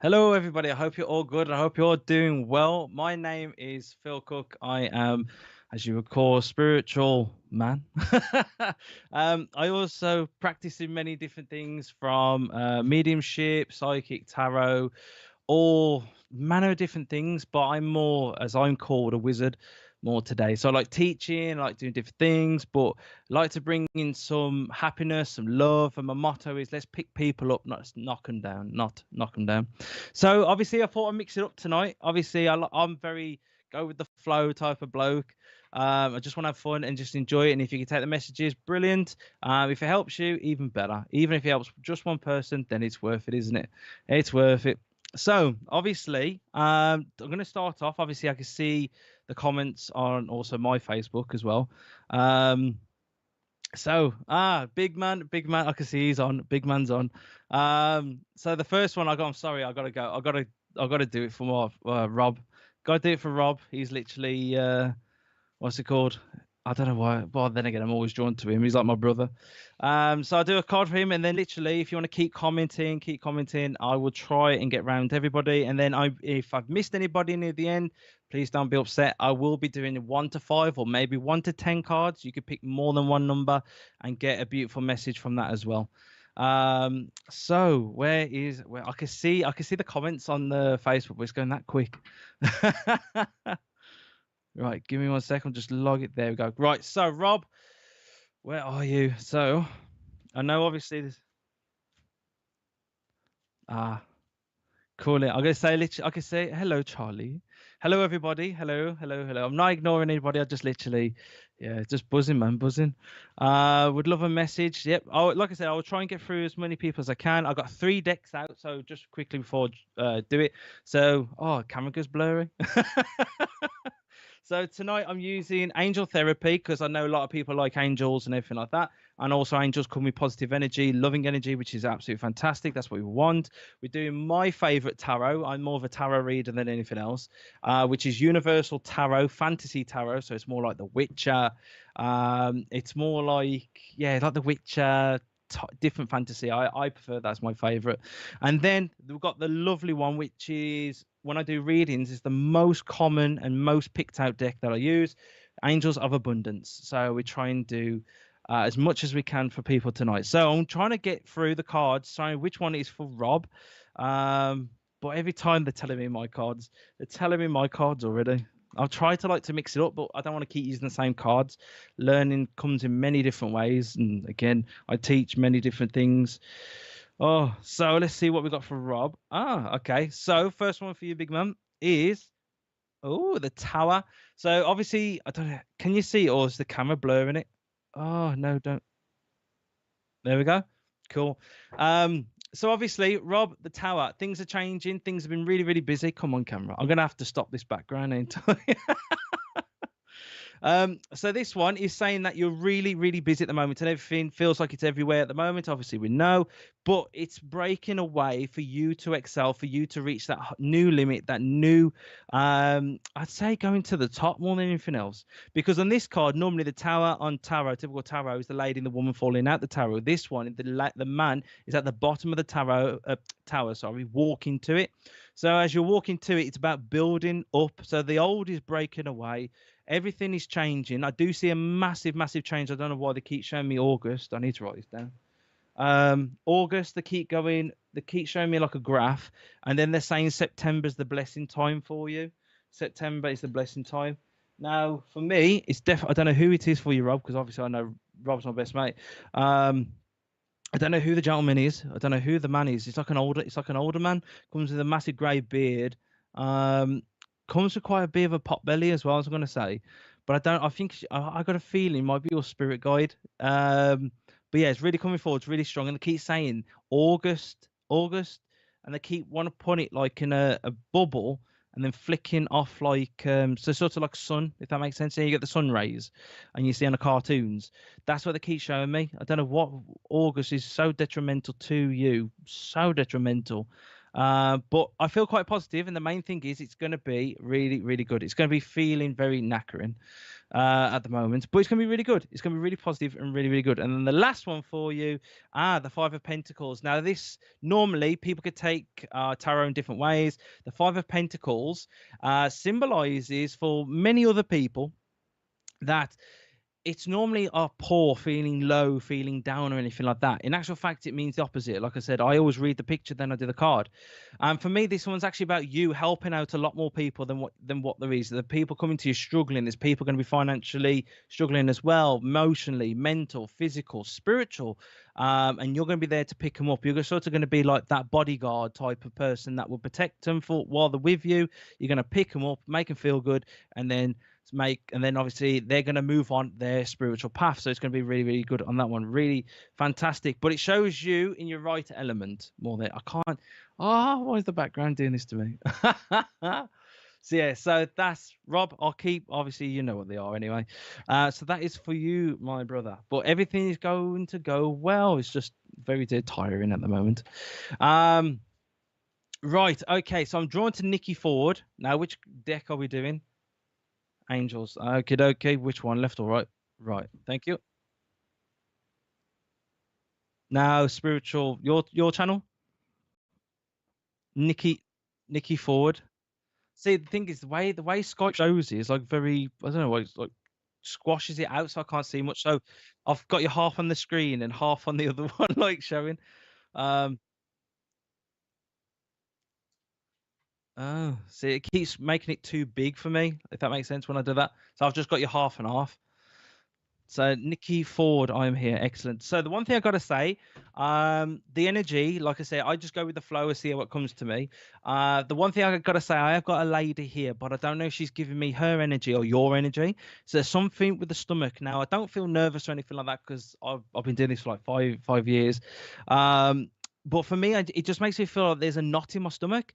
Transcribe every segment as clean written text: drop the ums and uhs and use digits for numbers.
Hello, everybody. I hope you're all good. I hope you're all doing well. My name is Phil Cook. I am, as you would call, a spiritual man. I also practice in many different things from mediumship, psychic, tarot, all manner of different things. But I'm more, as I'm called, a wizard more today. So I like teaching, I like doing different things, but I like to bring in some happiness, some love. And my motto is let's pick people up, not knock them down, not knock them down. So obviously, I thought I'd mix it up tonight. Obviously, I'm very go with the flow type of bloke. I just want to have fun and just enjoy it. And if you can take the messages, brilliant. If it helps you, even better. Even if it helps just one person, then it's worth it, isn't it? It's worth it. So obviously, I'm going to start off. Obviously, I can see the comments on also my Facebook as well. Um, big man, I can see he's on. Big man's on. So the first one I got. I'm sorry, I gotta go. I gotta do it for my Rob. Gotta do it for Rob. He's literally what's it called? I don't know why. Well, then again, I'm always drawn to him. He's like my brother. So I do a card for him, and then literally, if you want to keep commenting, I will try and get round to everybody. And then if I've missed anybody near the end, please don't be upset. I will be doing 1 to 5 or maybe 1 to 10 cards. You could pick more than one number and get a beautiful message from that as well. So where I can see the comments on the Facebook, but it's going that quick. Right, give me 1 second. Just log it. There we go. Right, so Rob, where are you? So I know obviously this. Cool. I'm gonna say literally. I can say hello, Charlie. Hello, everybody. Hello. I'm not ignoring anybody. I just literally, yeah, just buzzing, man, buzzing. Would love a message. Yep. Like I said, I will try and get through as many people as I can. I got 3 decks out, so just quickly before do it. So, camera goes blurry. So tonight I'm using angel therapy because I know a lot of people like angels and everything like that. And also angels come with positive energy, loving energy, which is absolutely fantastic. That's what we want. We're doing my favorite tarot. I'm more of a tarot reader than anything else, which is universal tarot, fantasy tarot. So it's more like the Witcher. It's more like, yeah, like the Witcher, different fantasy. I prefer that's my favorite. And then we've got the lovely one, which is when I do readings, is the most common and most picked out deck that I use, Angels of Abundance. So we try and do as much as we can for people tonight. So I'm trying to get through the cards, sorry, which one is for Rob. But every time they're telling me my cards, already. I'll try to like to mix it up, but I don't want to keep using the same cards. Learning comes in many different ways, and again, I teach many different things. Oh, so let's see what we got for Rob. Okay. So first one for you, big man, is the tower. So obviously, I don't know. Can you see, or is the camera blurring it? Oh no, don't. There we go. Cool. So obviously, Rob, the tower, things are changing. Things have been really, really busy. Come on, camera. I'm gonna have to stop this background, ain't I? So this one is saying that you're really, really busy at the moment and everything feels like it's everywhere at the moment. Obviously, we know, but it's breaking away for you to excel, for you to reach that new limit, that new, I'd say going to the top more than anything else. Because on this card, normally the tower on tarot, typical tarot, is the lady and the woman falling out the tarot. This one, the man is at the bottom of the tower, walking to it. So as you're walking to it, it's about building up. So the old is breaking away. Everything is changing. I do see a massive, massive change. I don't know why they keep showing me August. I need to write this down. August, they keep showing me like a graph, and then they're saying September's the blessing time for you. September is the blessing time. Now, for me, it's definitely. I don't know who it is for you, Rob, because obviously I know Rob's my best mate. I don't know who the gentleman is. I don't know who the man is. It's like an older man. Comes with a massive grey beard. Comes with quite a bit of a pot belly as well, as I'm going to say. But I don't. I think I got a feeling it might be your spirit guide. But yeah, it's really coming forward. It's really strong, and they keep saying August, and they keep want to put it like in a bubble, and then flicking off like so sort of like sun, if that makes sense. So you get the sun rays, and you see on the cartoons. That's what they keep showing me. I don't know what August is so detrimental to you, so detrimental. But I feel quite positive, and the main thing is it's going to be really, really good. It's going to be feeling very knackering. at the moment, but it's going to be really good. It's going to be really positive and really, really good. And then the last one for you, the Five of Pentacles. Now, this normally people could take tarot in different ways. The Five of Pentacles symbolizes for many other people that it's normally poor, feeling low, feeling down, or anything like that. In actual fact, it means the opposite. Like I said, I always read the picture, then I do the card. And for me, this one's actually about you helping out a lot more people than what there is. The people coming to you struggling. There's people going to be financially struggling as well, emotionally, mental, physical, spiritual. And you're going to be there to pick them up. You're sort of going to be like that bodyguard type of person that will protect them while they're with you. You're going to pick them up, make them feel good, and then obviously they're going to move on their spiritual path, so it's going to be really, really good on that one. Really fantastic. But it shows you in your right element more than I can't. Why is the background doing this to me? So yeah, so that's Rob. I'll keep, obviously you know what they are anyway. So that is for you, my brother. But everything is going to go well. It's just very tiring at the moment. Right, okay, so I'm drawn to Nikki Ford. Now, which deck are we doing? Angels. Okay. Which one? Left or right? Right. Thank you. Now, spiritual. Your channel. Nikki Ford. See, the thing is, the way Skype shows it is like very. I don't know. It's like squashes it out, so I can't see much. So I've got you half on the screen and half on the other one, like showing. Um. Oh, see, it keeps making it too big for me. If that makes sense when I do that. So I've just got you half and half. So Nikki Ford, I'm here. Excellent. So the one thing I got to say, the energy, like I said, I just go with the flow and see what comes to me. The one thing I got to say, I have got a lady here, but I don't know if she's giving me her energy or your energy. So there's something with the stomach. Now, I don't feel nervous or anything like that because I've been doing this for like five years. But for me, it just makes me feel like there's a knot in my stomach.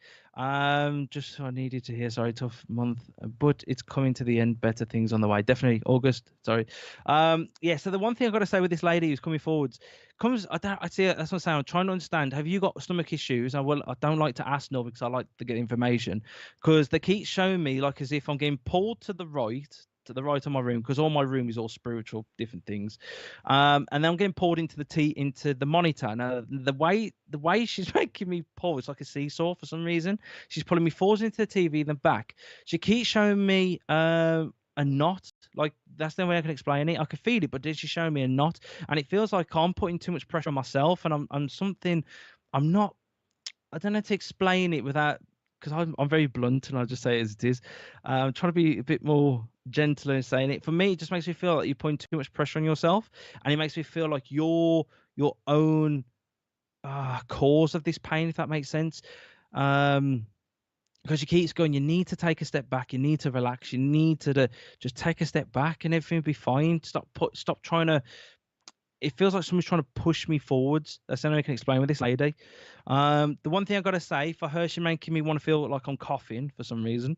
Just I needed to hear. Sorry, tough month, but it's coming to the end. Better things on the way. Definitely August. Sorry. Yeah. So the one thing I got to say with this lady who's coming forwards, I see. That's what I'm saying. I'm trying to understand. Have you got stomach issues? I don't like to ask no because I like to get information because they keep showing me like as if I'm getting pulled to the right. To the right of my room because all my room is all spiritual different things, and then I'm getting pulled into the monitor. Now the way she's making me pull, it's like a seesaw for some reason. She's pulling me forwards into the TV, then back. She keeps showing me a knot. Like that's the only way I can explain it. I can feel it, but she's showing me a knot, and it feels like I'm putting too much pressure on myself, and I'm something. I'm not. I don't know how to explain it without because I'm very blunt and I'll just say it as it is. I'm trying to be a bit more gentler in saying it. For me, it just makes me feel like you're putting too much pressure on yourself, and it makes me feel like you're your own cause of this pain, if that makes sense. Um, because she keeps going, you need to take a step back, you need to relax, you need to just take a step back, and everything will be fine. Stop trying to. It feels like someone's trying to push me forwards. That's the only way I can explain with this lady. The one thing I got to say for her, she's making me want to feel like I'm coughing for some reason.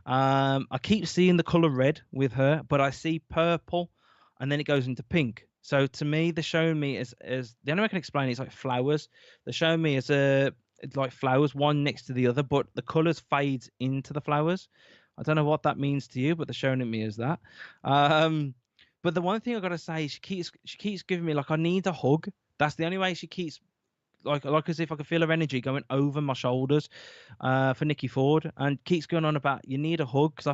I keep seeing the color red with her, but I see purple, and then it goes into pink. So to me, they're showing me as the only way I can explain it is like flowers. They're showing me it's like flowers, one next to the other, but the colors fades into the flowers. I don't know what that means to you, but they're showing it me as that. But the one thing I gotta say, she keeps giving me like I need a hug. That's the only way she keeps like as if I could feel her energy going over my shoulders, for Nikki Ford, and keeps going on about you need a hug because I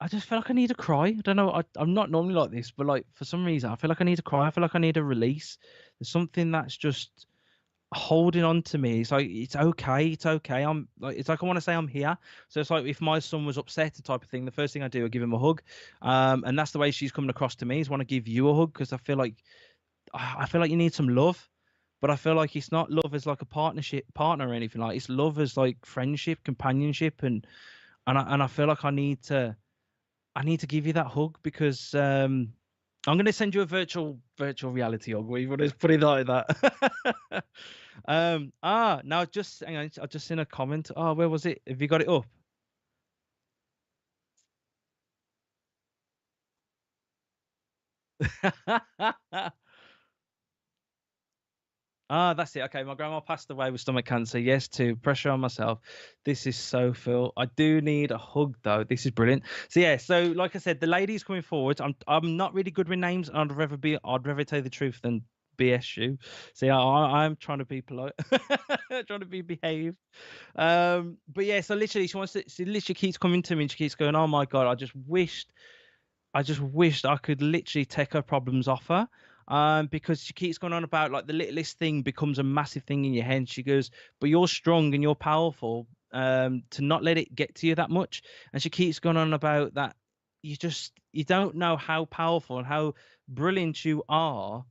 just feel like I need to cry. I don't know. I'm not normally like this, but like for some reason I feel like I need to cry. I feel like I need a release. There's something that's just holding on to me. It's like it's okay, it's okay. I'm like it's like I want to say I'm here. So it's like if my son was upset, type of thing. The first thing I do, I give him a hug, and that's the way she's coming across to me. Is want to give you a hug because I feel like you need some love, but I feel like it's not love as like a partner or anything like. It's love as like friendship, companionship, and I feel like I need to give you that hug because I'm going to send you a virtual reality hug. We want to put it like that. Now just hang on. I just seen a comment. Oh, where was it? Have you got it up? Ah, that's it. Okay, my grandma passed away with stomach cancer. Yes, to pressure on myself. This is so Phil. I do need a hug though. This is brilliant. So yeah, so like I said, the lady's coming forward. I'm not really good with names. I'd rather tell you the truth than BS you. See, I'm trying to be polite, trying to be behaved. But yeah, so literally, she literally keeps coming to me and she keeps going, "Oh my God, I just wished I could literally take her problems off her." Because she keeps going on about like the littlest thing becomes a massive thing in your head. She goes, but you're strong and you're powerful, to not let it get to you that much. And she keeps going on about that. You don't know how powerful and how brilliant you are.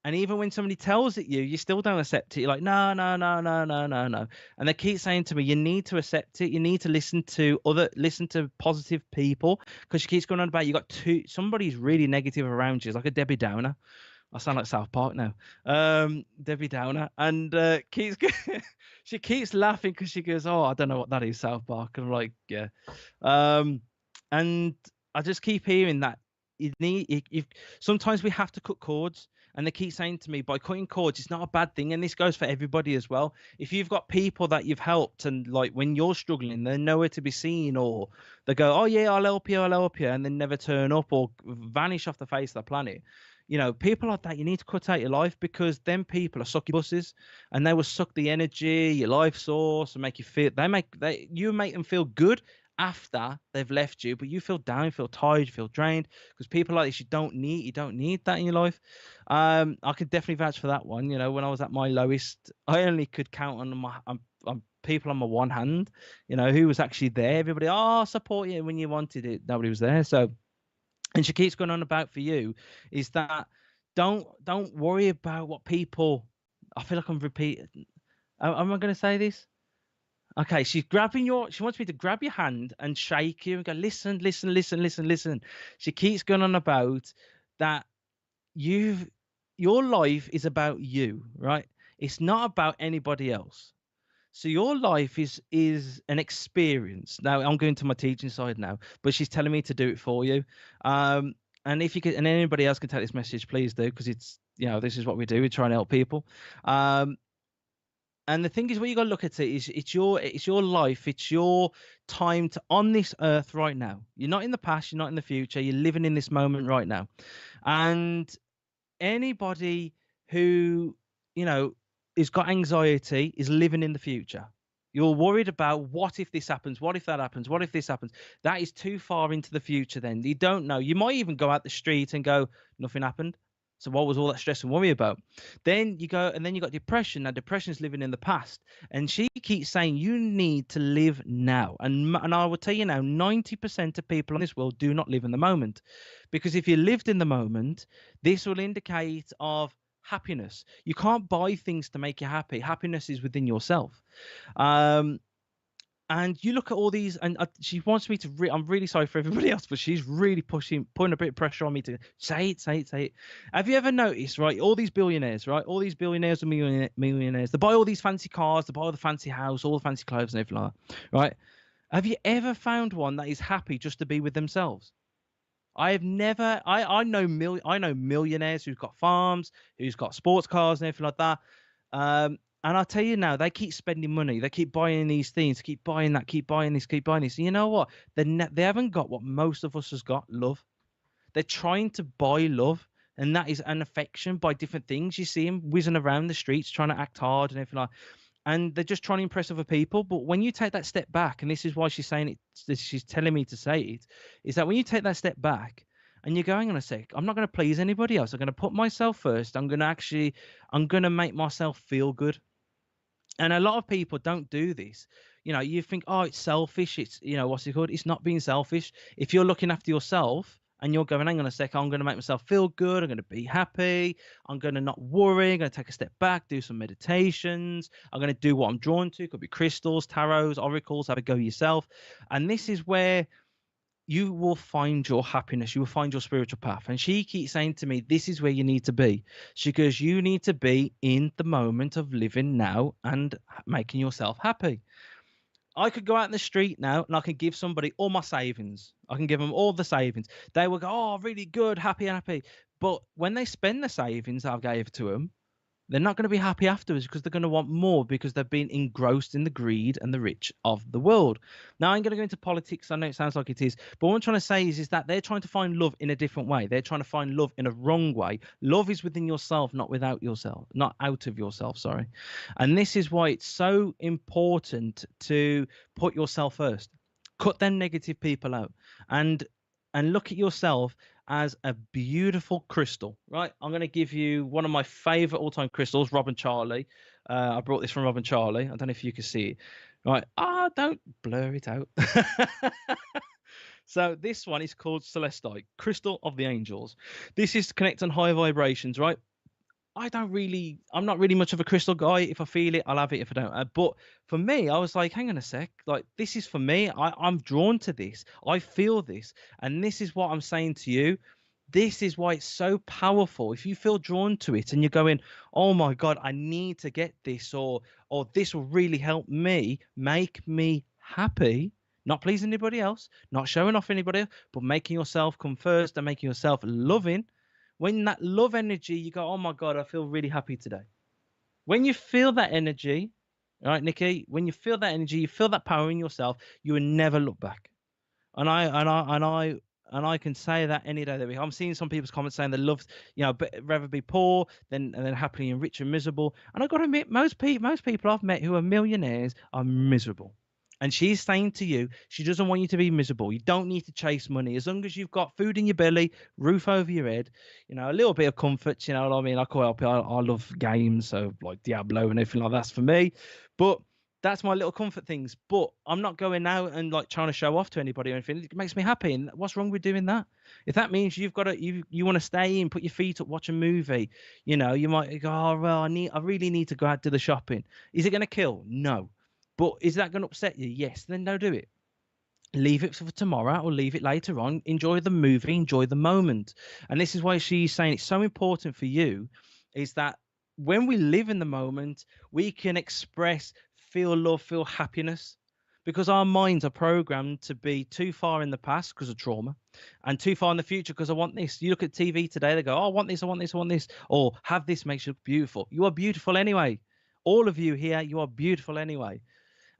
And even when somebody tells it you still don't accept it. You're like, no, no, no, no, no, no, no. And they keep saying to me, you need to accept it. You need to listen to positive people, because she keeps going on about somebody's really negative around you. It's like a Debbie Downer. I sound like South Park now. Debbie Downer, and keeps she keeps laughing because she goes, "Oh, I don't know what that is, South Park." And I'm like, "Yeah," and I just keep hearing that sometimes we have to cut cords, and they keep saying to me, by cutting cords, it's not a bad thing, and this goes for everybody as well. If you've got people that you've helped, and like when you're struggling, they're nowhere to be seen, or they go, "Oh yeah, I'll help you," and then never turn up or vanish off the face of the planet. People like that, you need to cut out your life, because them people are succubuses, and they will suck the energy, your life source, and make you feel. You make them feel good after they've left you, but you feel down, you feel tired, you feel drained, because people like this you don't need that in your life. I could definitely vouch for that one. When I was at my lowest, I only could count on people on my one hand. Who was actually there. Everybody, oh, support you when you wanted it. Nobody was there. So, and she keeps going on about for you is that don't worry about what people. I feel like I'm repeating. Am I going to say this? Okay, she wants me to grab your hand and shake you and go, listen, listen, listen, listen, listen. She keeps going on about that you've your life is about you, right? It's not about anybody else. So your life is an experience. Now I'm going to my teaching side now, but she's telling me to do it for you. And if you could, and anybody else can take this message, please do, because this is what we do. We try and help people. And the thing is, what you got to look at it is it's your life, it's your time to on this earth right now. You're not in the past, you're not in the future. You're living in this moment right now. And anybody who has got anxiety is living in the future. You're worried about what if this happens, what if that happens, what if this happens. That is too far into the future. Then you don't know. You might even go out the street and go, nothing happened. So what was all that stress and worry about? Then you go, and then you got depression. Now depression is living in the past, and she keeps saying you need to live now. And I will tell you now, 90% of people on this world do not live in the moment, because if you lived in the moment, this will indicate of happiness. You can't buy things to make you happy. Happiness is within yourself. Um, and you look at all these, and she wants me to. I'm really sorry for everybody else, but she's really putting a bit of pressure on me to say it, say it, say it. Have you ever noticed, right? All these billionaires, right? All these billionaires and millionaires, they buy all these fancy cars, they buy all the fancy house, all the fancy clothes, and everything like that, right? Have you ever found one that is happy just to be with themselves? I have never. I know millionaires who've got farms, who's got sports cars and everything like that. And I'll tell you now, they keep spending money. They keep buying these things, keep buying that, keep buying this, keep buying this. And you know what? They haven't got what most of us has got, love. They're trying to buy love, and that is an affection by different things. You see them whizzing around the streets trying to act hard and everything like, and they're just trying to impress other people. But when you take that step back, and this is why she's saying it, she's telling me to say it, is that when you take that step back and you're going on a sec, I'm not going to please anybody else. I'm going to put myself first. I'm going to make myself feel good. And a lot of people don't do this. You think, oh, it's selfish. It's, what's it called? It's not being selfish. If you're looking after yourself and you're going, hang on a sec, I'm going to make myself feel good. I'm going to be happy. I'm going to not worry. I'm going to take a step back, do some meditations. I'm going to do what I'm drawn to. It could be crystals, tarots, oracles, have a go yourself. And this is where you will find your happiness. You will find your spiritual path. And she keeps saying to me, this is where you need to be. She goes, you need to be in the moment of living now and making yourself happy. I could go out in the street now and I can give somebody all my savings. I can give them all the savings. They will go, oh, really good, happy, happy. But when they spend the savings I've gave to them, they're not going to be happy afterwards because they're going to want more because they've been engrossed in the greed and the rich of the world. Now, I'm going to go into politics. I know it sounds like it is, but what I'm trying to say is that they're trying to find love in a different way. They're trying to find love in a wrong way. Love is within yourself, not without yourself, not out of yourself, sorry. And this is why it's so important to put yourself first. Cut them negative people out and look at yourself as a beautiful crystal, right? I'm going to give you one of my favorite all-time crystals, Rob and Charlie. I brought this from Rob and Charlie. I don't know if you can see it. Right. Don't blur it out. So this one is called Celestite, Crystal of the Angels. This is to connect on high vibrations, right? I'm not really much of a crystal guy. If I feel it, I'll have it. If I don't, but for me, I was like, hang on a sec, like this is for me. I'm drawn to this. I feel this, and this is what I'm saying to you. This is why it's so powerful. If you feel drawn to it and you're going, oh my God, I need to get this, or this will really help me, make me happy. Not pleasing anybody else, not showing off anybody else, but making yourself come first and making yourself loving. When that love energy, you go, oh my God, I feel really happy today. When you feel that energy, all right, Nikki, when you feel that energy, you feel that power in yourself, you will never look back. And I can say that any day of the week. I'm seeing some people's comments saying they love, but rather be poor than happily and rich and miserable. And I got to admit, most people I've met who are millionaires are miserable. And she's saying to you, she doesn't want you to be miserable. You don't need to chase money. As long as you've got food in your belly, roof over your head, a little bit of comfort, you know what I mean? I love games, so like Diablo and everything like that's for me. But that's my little comfort things. But I'm not going out and like trying to show off to anybody or anything. It makes me happy. And what's wrong with doing that? If that means you want to stay in, put your feet up, watch a movie, you might go, oh, well, I really need to go out to the shopping. Is it going to kill? No. But is that going to upset you? Yes. Then don't do it. Leave it for tomorrow or leave it later on. Enjoy the movie, enjoy the moment. And this is why she's saying it's so important for you is that when we live in the moment, we can express, feel love, feel happiness, because our minds are programmed to be too far in the past because of trauma and too far in the future because I want this. You look at TV today, they go, oh, I want this, I want this, I want this, or have this makes you look beautiful. You are beautiful anyway. All of you here, you are beautiful anyway.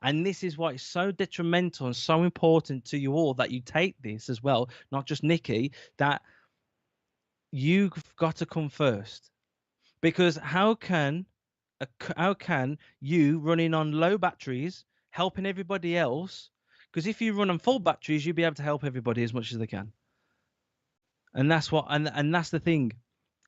And this is why it's so detrimental and so important to you all that you take this as well, not just Nikki, that you've got to come first. Because how can you running on low batteries helping everybody else? Because if you run on full batteries, you'll be able to help everybody as much as they can. And that's what and that's the thing.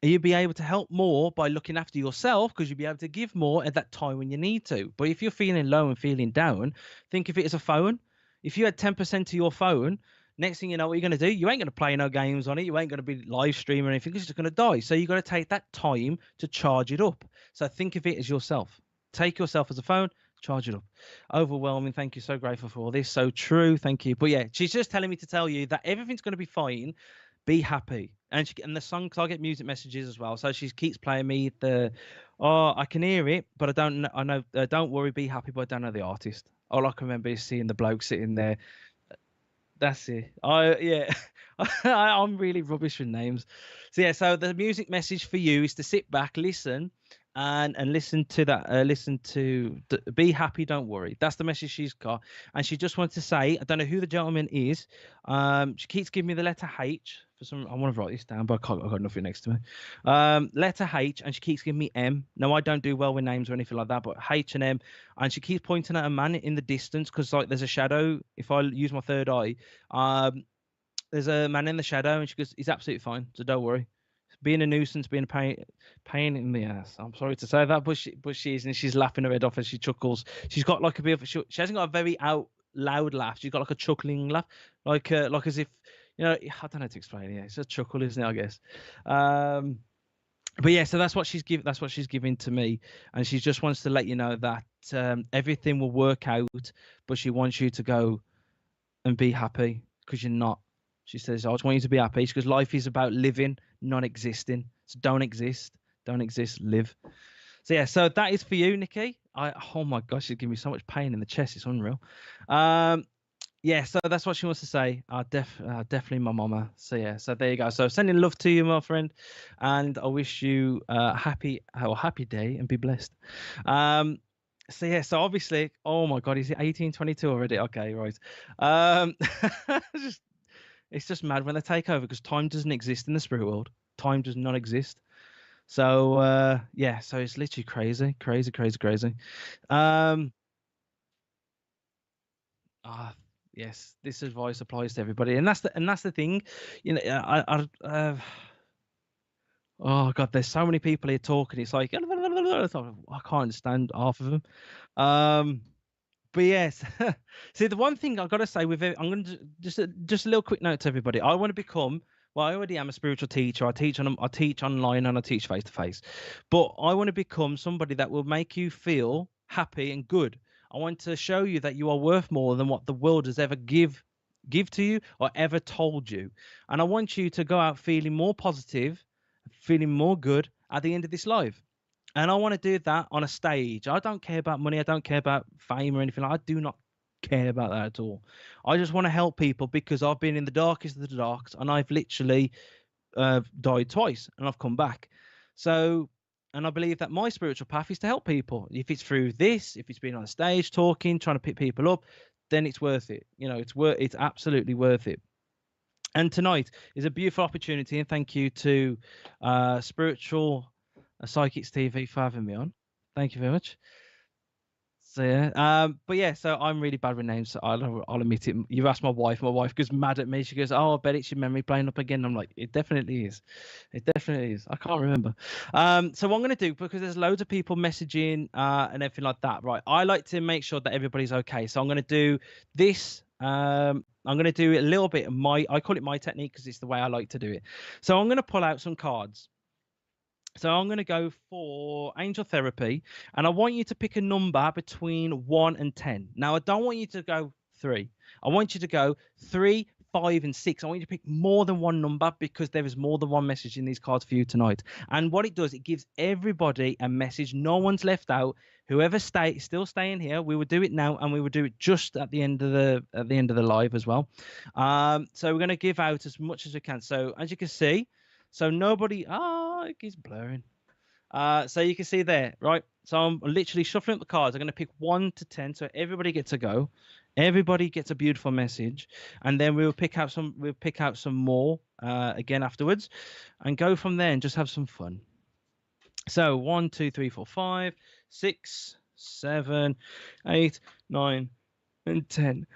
You'll be able to help more by looking after yourself because you'll be able to give more at that time when you need to. But if you're feeling low and feeling down, think of it as a phone. If you had 10% of your phone, next thing you know, what you're going to do, you ain't going to play no games on it. You ain't going to be live streaming or anything. It's just going to die. So you've got to take that time to charge it up. So think of it as yourself. Take yourself as a phone, charge it up. Overwhelming. Thank you. So grateful for all this. So true. Thank you. But yeah, she's just telling me to tell you that everything's going to be fine. Be happy. And the song, because I get music messages as well, so she keeps playing me I can hear it, but I don't know. Don't worry, be happy, but I don't know the artist. All I can remember is seeing the bloke sitting there. That's it. I'm really rubbish with names. So yeah, so the music message for you is to sit back, listen, and listen to that. Be happy, don't worry. That's the message she's got, and she just wanted to say, I don't know who the gentleman is. She keeps giving me the letter H for some. I want to write this down, but I've got nothing next to me. Letter H, and she keeps giving me M. No, I don't do well with names or anything like that, but H and M, and she keeps pointing at a man in the distance because like there's a shadow. If I use my third eye, there's a man in the shadow, and she goes, he's absolutely fine, so don't worry. Being a nuisance, being a pain in the ass. I'm sorry to say that, but she is, and she's laughing her head off as she chuckles. She's got like a bit of she hasn't got a very loud laugh. She's got like a chuckling laugh, like as if I don't know how to explain it. Yeah, it's a chuckle, isn't it? I guess. But yeah, so that's what she's giving to me, and she just wants to let you know that everything will work out, but she wants you to go and be happy because you're not. She says, I just want you to be happy because life is about living, not existing. So don't exist, live. So yeah, so that is for you, Nikki. Oh my gosh, it's giving me so much pain in the chest. It's unreal. Yeah, so that's what she wants to say. Definitely my mama. So yeah, so there you go. So sending love to you, my friend, and I wish you happy day and be blessed. Um, so yeah, so obviously, oh my God, is it 1822 already? Okay, right. Um, just it's just mad when they take over because time doesn't exist in the spirit world. Time does not exist. So yeah, so it's literally crazy, crazy, crazy, crazy. Um, Ah, yes, this advice applies to everybody, and that's the thing, you know. Oh God, there's so many people here talking. It's like I can't understand half of them. Um, but yes, see the one thing I've got to say with it, I'm going to just a little quick note to everybody. I want to become. Well, I already am a spiritual teacher. I teach online and I teach face to face, but I want to become somebody that will make you feel happy and good. I want to show you that you are worth more than what the world has ever give to you or ever told you. And I want you to go out feeling more positive, feeling more good at the end of this life. And I want to do that on a stage. I don't care about money. I don't care about fame or anything. I do not care about that at all. I just want to help people because I've been in the darkest of the darks and I've literally died twice and I've come back. So, and I believe that my spiritual path is to help people. If it's through this, if it's being on stage talking, trying to pick people up, then it's worth it. You know, it's absolutely worth it. And tonight is a beautiful opportunity, and thank you to Spiritual Psychics TV for having me on. Thank you very much. So yeah, but yeah, so I'm really bad with names. So I'll admit it. You've asked my wife. My wife goes mad at me. She goes, "Oh, I bet it's your memory playing up again." I'm like, "It definitely is. It definitely is. I can't remember." So what I'm gonna do because there's loads of people messaging and everything like that. Right, I like to make sure that everybody's okay. So I'm gonna do this. I'm gonna do a little bit of I call it my technique because it's the way I like to do it. So I'm gonna pull out some cards. So I'm going to go for angel therapy, and I want you to pick a number between 1 and 10. Now, I don't want you to go 3. I want you to go 3, 5, and 6. I want you to pick more than one number because there is more than one message in these cards for you tonight. And what it does, it gives everybody a message. No one's left out. Whoever still staying here, we will do it now, and we will do it just at the end of the live as well. So we're going to give out as much as we can. So as you can see. So nobody, it keeps blurring. So you can see there, right? So I'm literally shuffling up the cards. I'm going to pick 1 to 10, so everybody gets a go. Everybody gets a beautiful message, and then we'll pick out some. We'll pick out some more again afterwards, and go from there and just have some fun. So 1, 2, 3, 4, 5, 6, 7, 8, 9, and 10.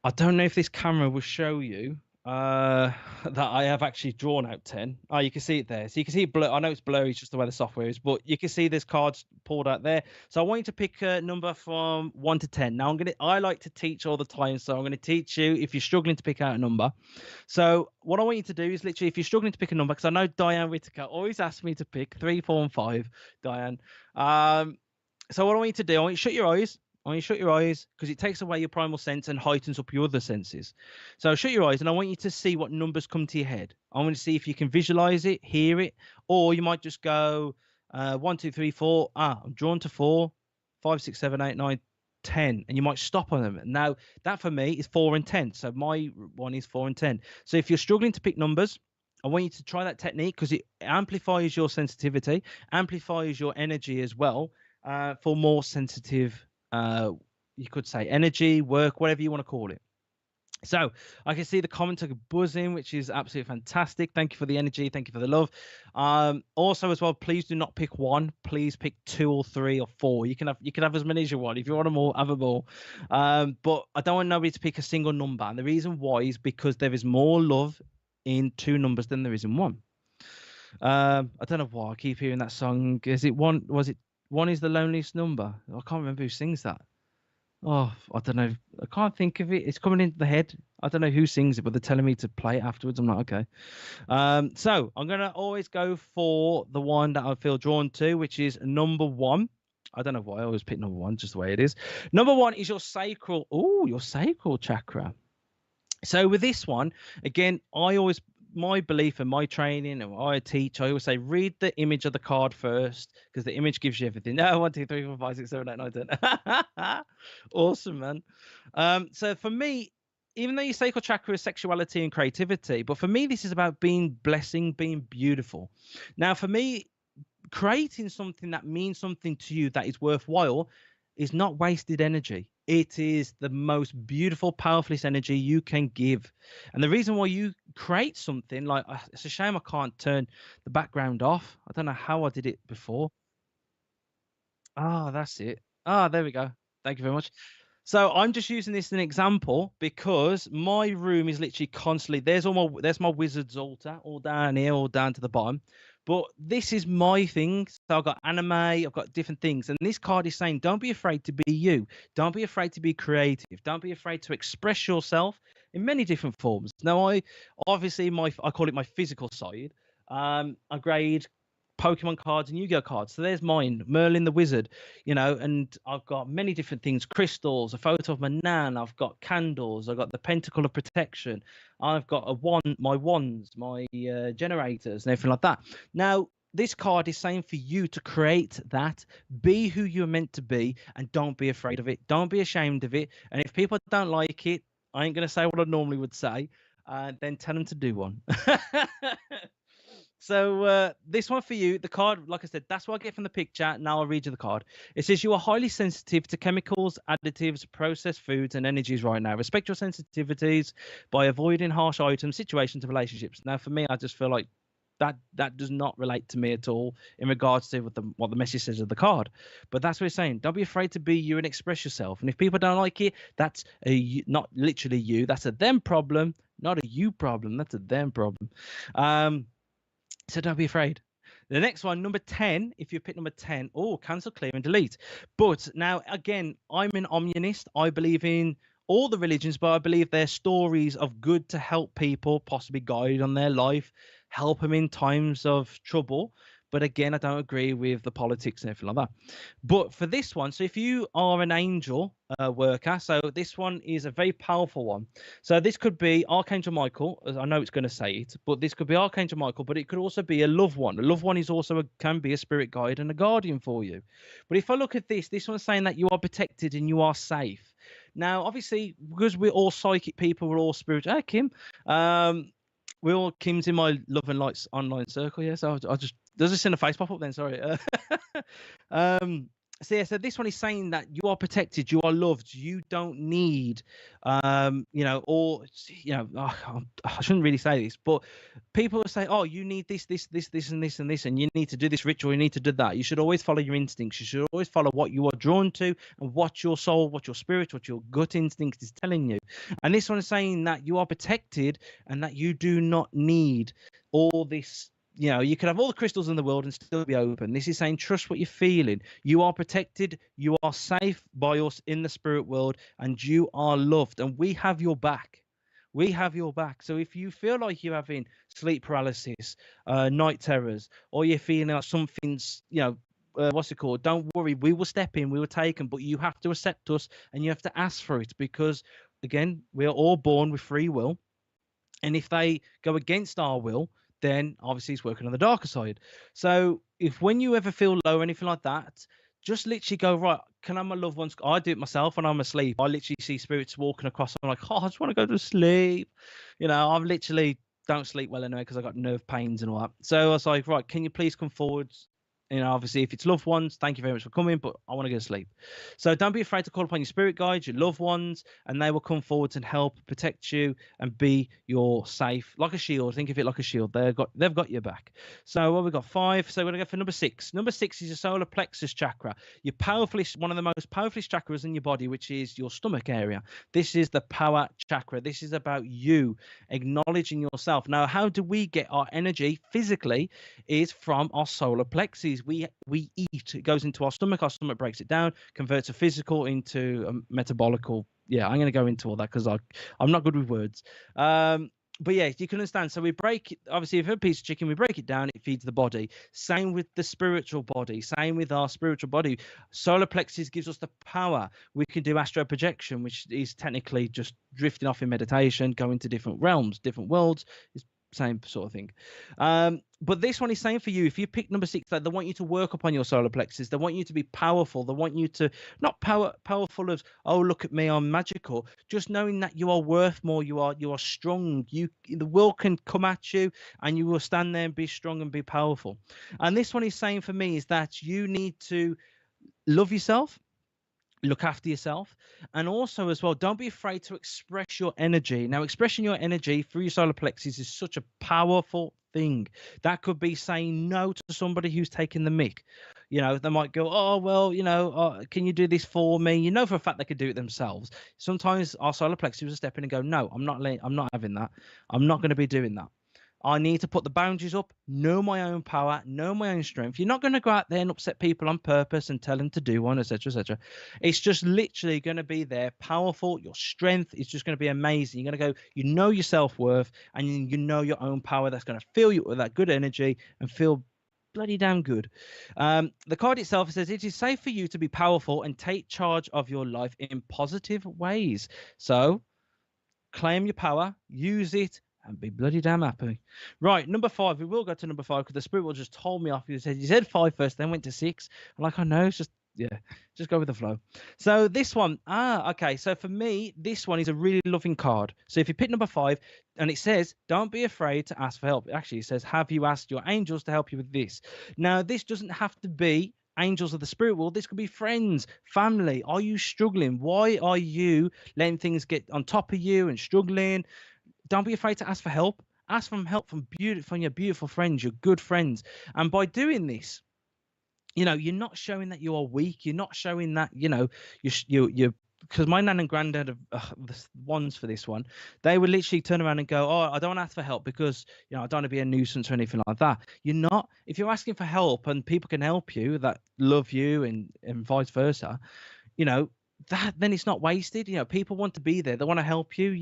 I don't know if this camera will show you that I have actually drawn out 10. Oh, you can see it there. So you can see it blur. I know it's blurry, it's just the way the software is, but you can see there's cards pulled out there. So I want you to pick a number from 1 to 10. Now I like to teach all the time, so I'm gonna teach you if you're struggling to pick out a number. So what I want you to do is literally if you're struggling to pick a number, because I know Diane Whitaker always asks me to pick 3, 4, and 5, Diane. So what I want you to do, I want you to shut your eyes. I want you to shut your eyes because it takes away your primal sense and heightens up your other senses. So shut your eyes and I want you to see what numbers come to your head. I want to see if you can visualize it, hear it, or you might just go 1, 2, 3, 4. I'm drawn to 4, 5, 6, 7, 8, 9, 10, and you might stop on them. Now that for me is 4 and 10. So my one is 4 and 10. So if you're struggling to pick numbers, I want you to try that technique because it amplifies your sensitivity, amplifies your energy as well for more sensitive you could say energy, work, whatever you want to call it. So I can see the comments are buzzing, which is absolutely fantastic. Thank you for the energy. Thank you for the love. Also as well, please do not pick 1. Please pick 2 or 3 or 4. You can have as many as you want. If you want them all, have them all. But I don't want nobody to pick a single number. And the reason why is because there is more love in 2 numbers than there is in 1. I don't know why I keep hearing that song. Is it 1? Was it 1 is the loneliest number? I can't remember who sings that. Oh, I don't know. I can't think of it. It's coming into the head. I don't know who sings it, but they're telling me to play it afterwards. I'm like, okay. So I'm gonna always go for the one that I feel drawn to, which is number 1. I don't know why I always pick number 1, just the way it is. Number 1 is your sacral. Oh, your sacral chakra. So with this one, again, my belief and my training and what I teach, I always say read the image of the card first because the image gives you everything. No, 1, 2, 3, 4, 5, 6, 7, 8, 9, 10. Awesome, man. So for me, even though your sacral chakra is sexuality and creativity, but for me, this is about being blessing, being beautiful. Now, for me, creating something that means something to you that is worthwhile is not wasted energy. It is the most beautiful, powerfulest energy you can give. And the reason why you create something like it's a shame I can't turn the background off. I don't know how I did it before. Ah, that's it. Ah, there we go. Thank you very much. So I'm just using this as an example because my room is literally constantly there's my wizard's altar all down here, all down to the bottom. But this is my thing. So I've got anime, I've got different things. And this card is saying, don't be afraid to be you. Don't be afraid to be creative. Don't be afraid to express yourself in many different forms. Now I obviously I call it my physical side. I grade Pokemon cards and Yu-Gi-Oh cards. So there's mine, Merlin the Wizard, and I've got many different things, crystals, a photo of my nan, I've got candles, I've got the Pentacle of Protection, I've got my wands, my generators and everything like that. Now, this card is saying for you to create that, be who you're meant to be, and don't be afraid of it. Don't be ashamed of it. And if people don't like it, I ain't going to say what I normally would say, then tell them to do one. So this one for you, the card, like I said, that's what I get from the picture. Now I'll read you the card. It says you are highly sensitive to chemicals, additives, processed foods, and energies right now. Respect your sensitivities by avoiding harsh items, situations, and relationships. Now, for me, I just feel like that does not relate to me at all in regards to what the message says of the card. But that's what it's saying. Don't be afraid to be you and express yourself. And if people don't like it, that's not literally you. That's a them problem, not a you problem. That's a them problem. So don't be afraid. The next one, number 10, if you pick number 10, cancel, clear, and delete. But now, again, I'm an omnionist. I believe in all the religions, but I believe they're stories of good to help people, possibly guide on their life, help them in times of trouble. But again, I don't agree with the politics and everything like that. But for this one, so if you are an angel worker, so this one is a very powerful one. So this could be Archangel Michael. I know it's going to say it, but this could be Archangel Michael, but it could also be a loved one. A loved one is also can be a spirit guide and a guardian for you. But if I look at this one's saying that you are protected and you are safe. Now, obviously, because we're all psychic people, we're all spirit. Hey, Kim. Kim's in my Love and Lights online circle, yeah. So I just does this in a face pop up then? Sorry. So this one is saying that you are protected, you are loved, you don't need, I shouldn't really say this, but people will say, oh, you need this, and this, and this, and you need to do this ritual, you need to do that. You should always follow your instincts. You should always follow what you are drawn to and what your soul, what your spirit, what your gut instinct is telling you. And this one is saying that you are protected and that you do not need all this. You could have all the crystals in the world and still be open. This is saying trust what you're feeling. You are protected. You are safe by us in the spirit world, and you are loved. And we have your back. We have your back. So if you feel like you're having sleep paralysis, night terrors, or you're feeling like something's, what's it called? Don't worry. We will step in. We will take them. But you have to accept us, and you have to ask for it because, again, we are all born with free will. And if they go against our will, then obviously it's working on the darker side. So if when you ever feel low or anything like that, just literally go, right, can I have my loved ones? I do it myself when I'm asleep. I literally see spirits walking across. I'm like, oh, I just want to go to sleep. I literally don't sleep well anyway because I got nerve pains and all that. So I was like, right, can you please come forward? Obviously, if it's loved ones, thank you very much for coming, but I want to go to sleep. So don't be afraid to call upon your spirit guides, your loved ones, and they will come forward and help protect you and be your safe, like a shield. Think of it like a shield. They've got your back. So what we got 5. So we're gonna go for number 6. Number 6 is your solar plexus chakra. One of the most powerful chakras in your body, which is your stomach area. This is the power chakra. This is about you acknowledging yourself. Now, how do we get our energy physically? Is from our solar plexus. We eat. It goes into our stomach breaks it down, converts a physical into a metabolical. Yeah, I'm going to go into all that because I'm not good with words. But yeah, you can understand. So we break it. Obviously, if a piece of chicken, we break it down, it feeds the body. Same with the spiritual body. Same with our spiritual body. Solar plexus gives us the power. We can do astral projection, which is technically just drifting off in meditation, going to different realms, different worlds. It's same sort of thing. But this one is saying for you, if you pick number 6, that they want you to work upon your solar plexus. They want you to be powerful. They want you to not powerful as, oh, look at me, I'm magical. Just knowing that you are worth more. You are strong. The world can come at you, and you will stand there and be strong and be powerful. And this one is saying for me is that you need to love yourself, look after yourself, and also as well, don't be afraid to express your energy. Now, expressing your energy through your solar plexus is such a powerful thing. That could be saying no to somebody who's taking the mick. They might go, oh, well, can you do this for me? You know for a fact they could do it themselves. Sometimes our solar plexus will step in and go, no, I'm not having that. I'm not going to be doing that. I need to put the boundaries up, know my own power, know my own strength. You're not going to go out there and upset people on purpose and tell them to do one, etc., etc. It's just literally going to be there, powerful. Your strength is just going to be amazing. You're going to go, you know your self-worth, and you know your own power. That's going to fill you with that good energy and feel bloody damn good. The card itself says it is safe for you to be powerful and take charge of your life in positive ways. So claim your power, use it, and be bloody damn happy. Right, number 5. We will go to number 5 because the spirit will just told me off. You said 5 first, then went to 6. I'm like, I know, it's just go with the flow. So this one, okay. So for me, this one is a really loving card. So if you pick number 5, and it says, don't be afraid to ask for help. Actually, it says, have you asked your angels to help you with this? Now, this doesn't have to be angels of the spirit world. This could be friends, family. Are you struggling? Why are you letting things get on top of you and struggling? Don't be afraid to ask for help. Ask for help from your beautiful friends, your good friends. And by doing this, you're not showing that you are weak. You're not showing that, you're because my nan and granddad are the ones for this one. They would literally turn around and go, oh, I don't want to ask for help because, I don't want to be a nuisance or anything like that. You're not. If you're asking for help and people can help you that love you and vice versa, that then it's not wasted. People want to be there. They want to help you.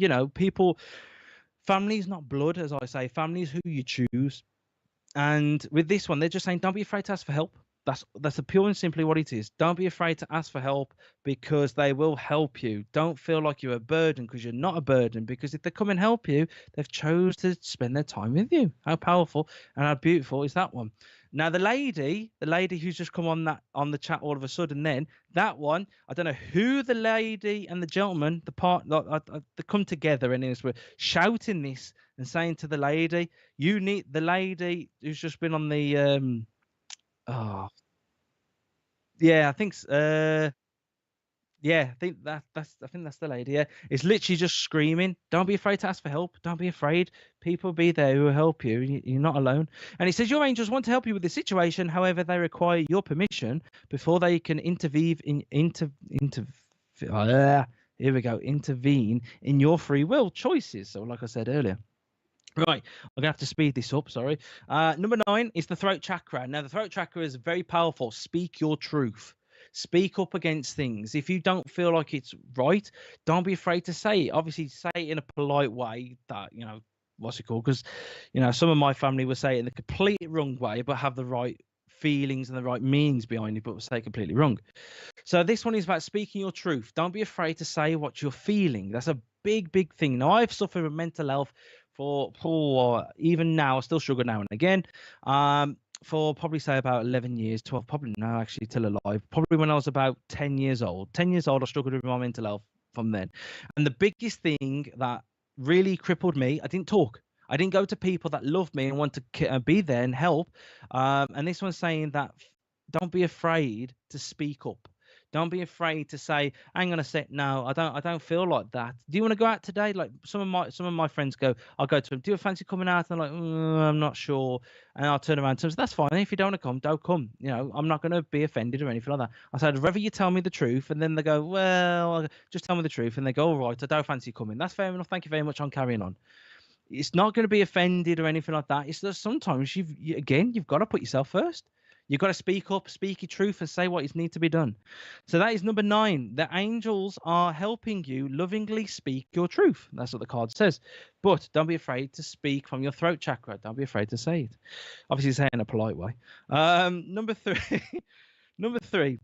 Family is not blood, as I say. Family is who you choose. And with this one, they're just saying, don't be afraid to ask for help. That's a pure and simply what it is. Don't be afraid to ask for help because they will help you. Don't feel like you're a burden because you're not a burden. Because if they come and help you, they've chose to spend their time with you. How powerful and how beautiful is that one? Now, the lady who's just come on the chat all of a sudden, then that one, I don't know who the lady and the gentleman, they come together and we're shouting this and saying to the lady, you need the lady who's just been on the oh yeah, I think I think that's the lady. Yeah, it's literally just screaming. Don't be afraid to ask for help. Don't be afraid. People will be there who will help you. You're not alone. And it says your angels want to help you with the situation. However, they require your permission before they can intervene in your free will choices. So, like I said earlier. Right, I'm gonna have to speed this up. Sorry. Number 9 is the throat chakra. Now, the throat chakra is very powerful. Speak your truth. Speak up against things. If you don't feel like it's right, don't be afraid to say it. Obviously, say it in a polite way. That what's it called? Because some of my family will say it in the complete wrong way, but have the right feelings and the right meanings behind it, but will say it completely wrong. So this one is about speaking your truth. Don't be afraid to say what you're feeling. That's a big thing. Now, I've suffered with mental health for even now, I still struggle now and again. For probably say about 11 years, 12, probably now actually till alive. Probably when I was about 10 years old. 10 years old, I struggled with my mental health from then. And the biggest thing that really crippled me, I didn't talk. I didn't go to people that loved me and want to be there and help. And this one's saying that don't be afraid to speak up. Don't be afraid to say, hang on a sec, no, I don't feel like that. Do you want to go out today? Like some of my friends go, I'll go to them, do you fancy coming out? And I'm like, I'm not sure. And I'll turn around to them, so that's fine. If you don't want to come, don't come. I'm not going to be offended or anything like that. I said, I'd rather you tell me the truth. And then they go, well, just tell me the truth. And they go, all right, I don't fancy coming. That's fair enough. Thank you very much. I'm carrying on. It's not going to be offended or anything like that. It's just sometimes you've got to put yourself first. You've got to speak up, speak your truth, and say what needs to be done. So that is number 9. The angels are helping you lovingly speak your truth. That's what the card says. But don't be afraid to speak from your throat chakra. Don't be afraid to say it. Obviously, say it in a polite way. Number 3. Number 3.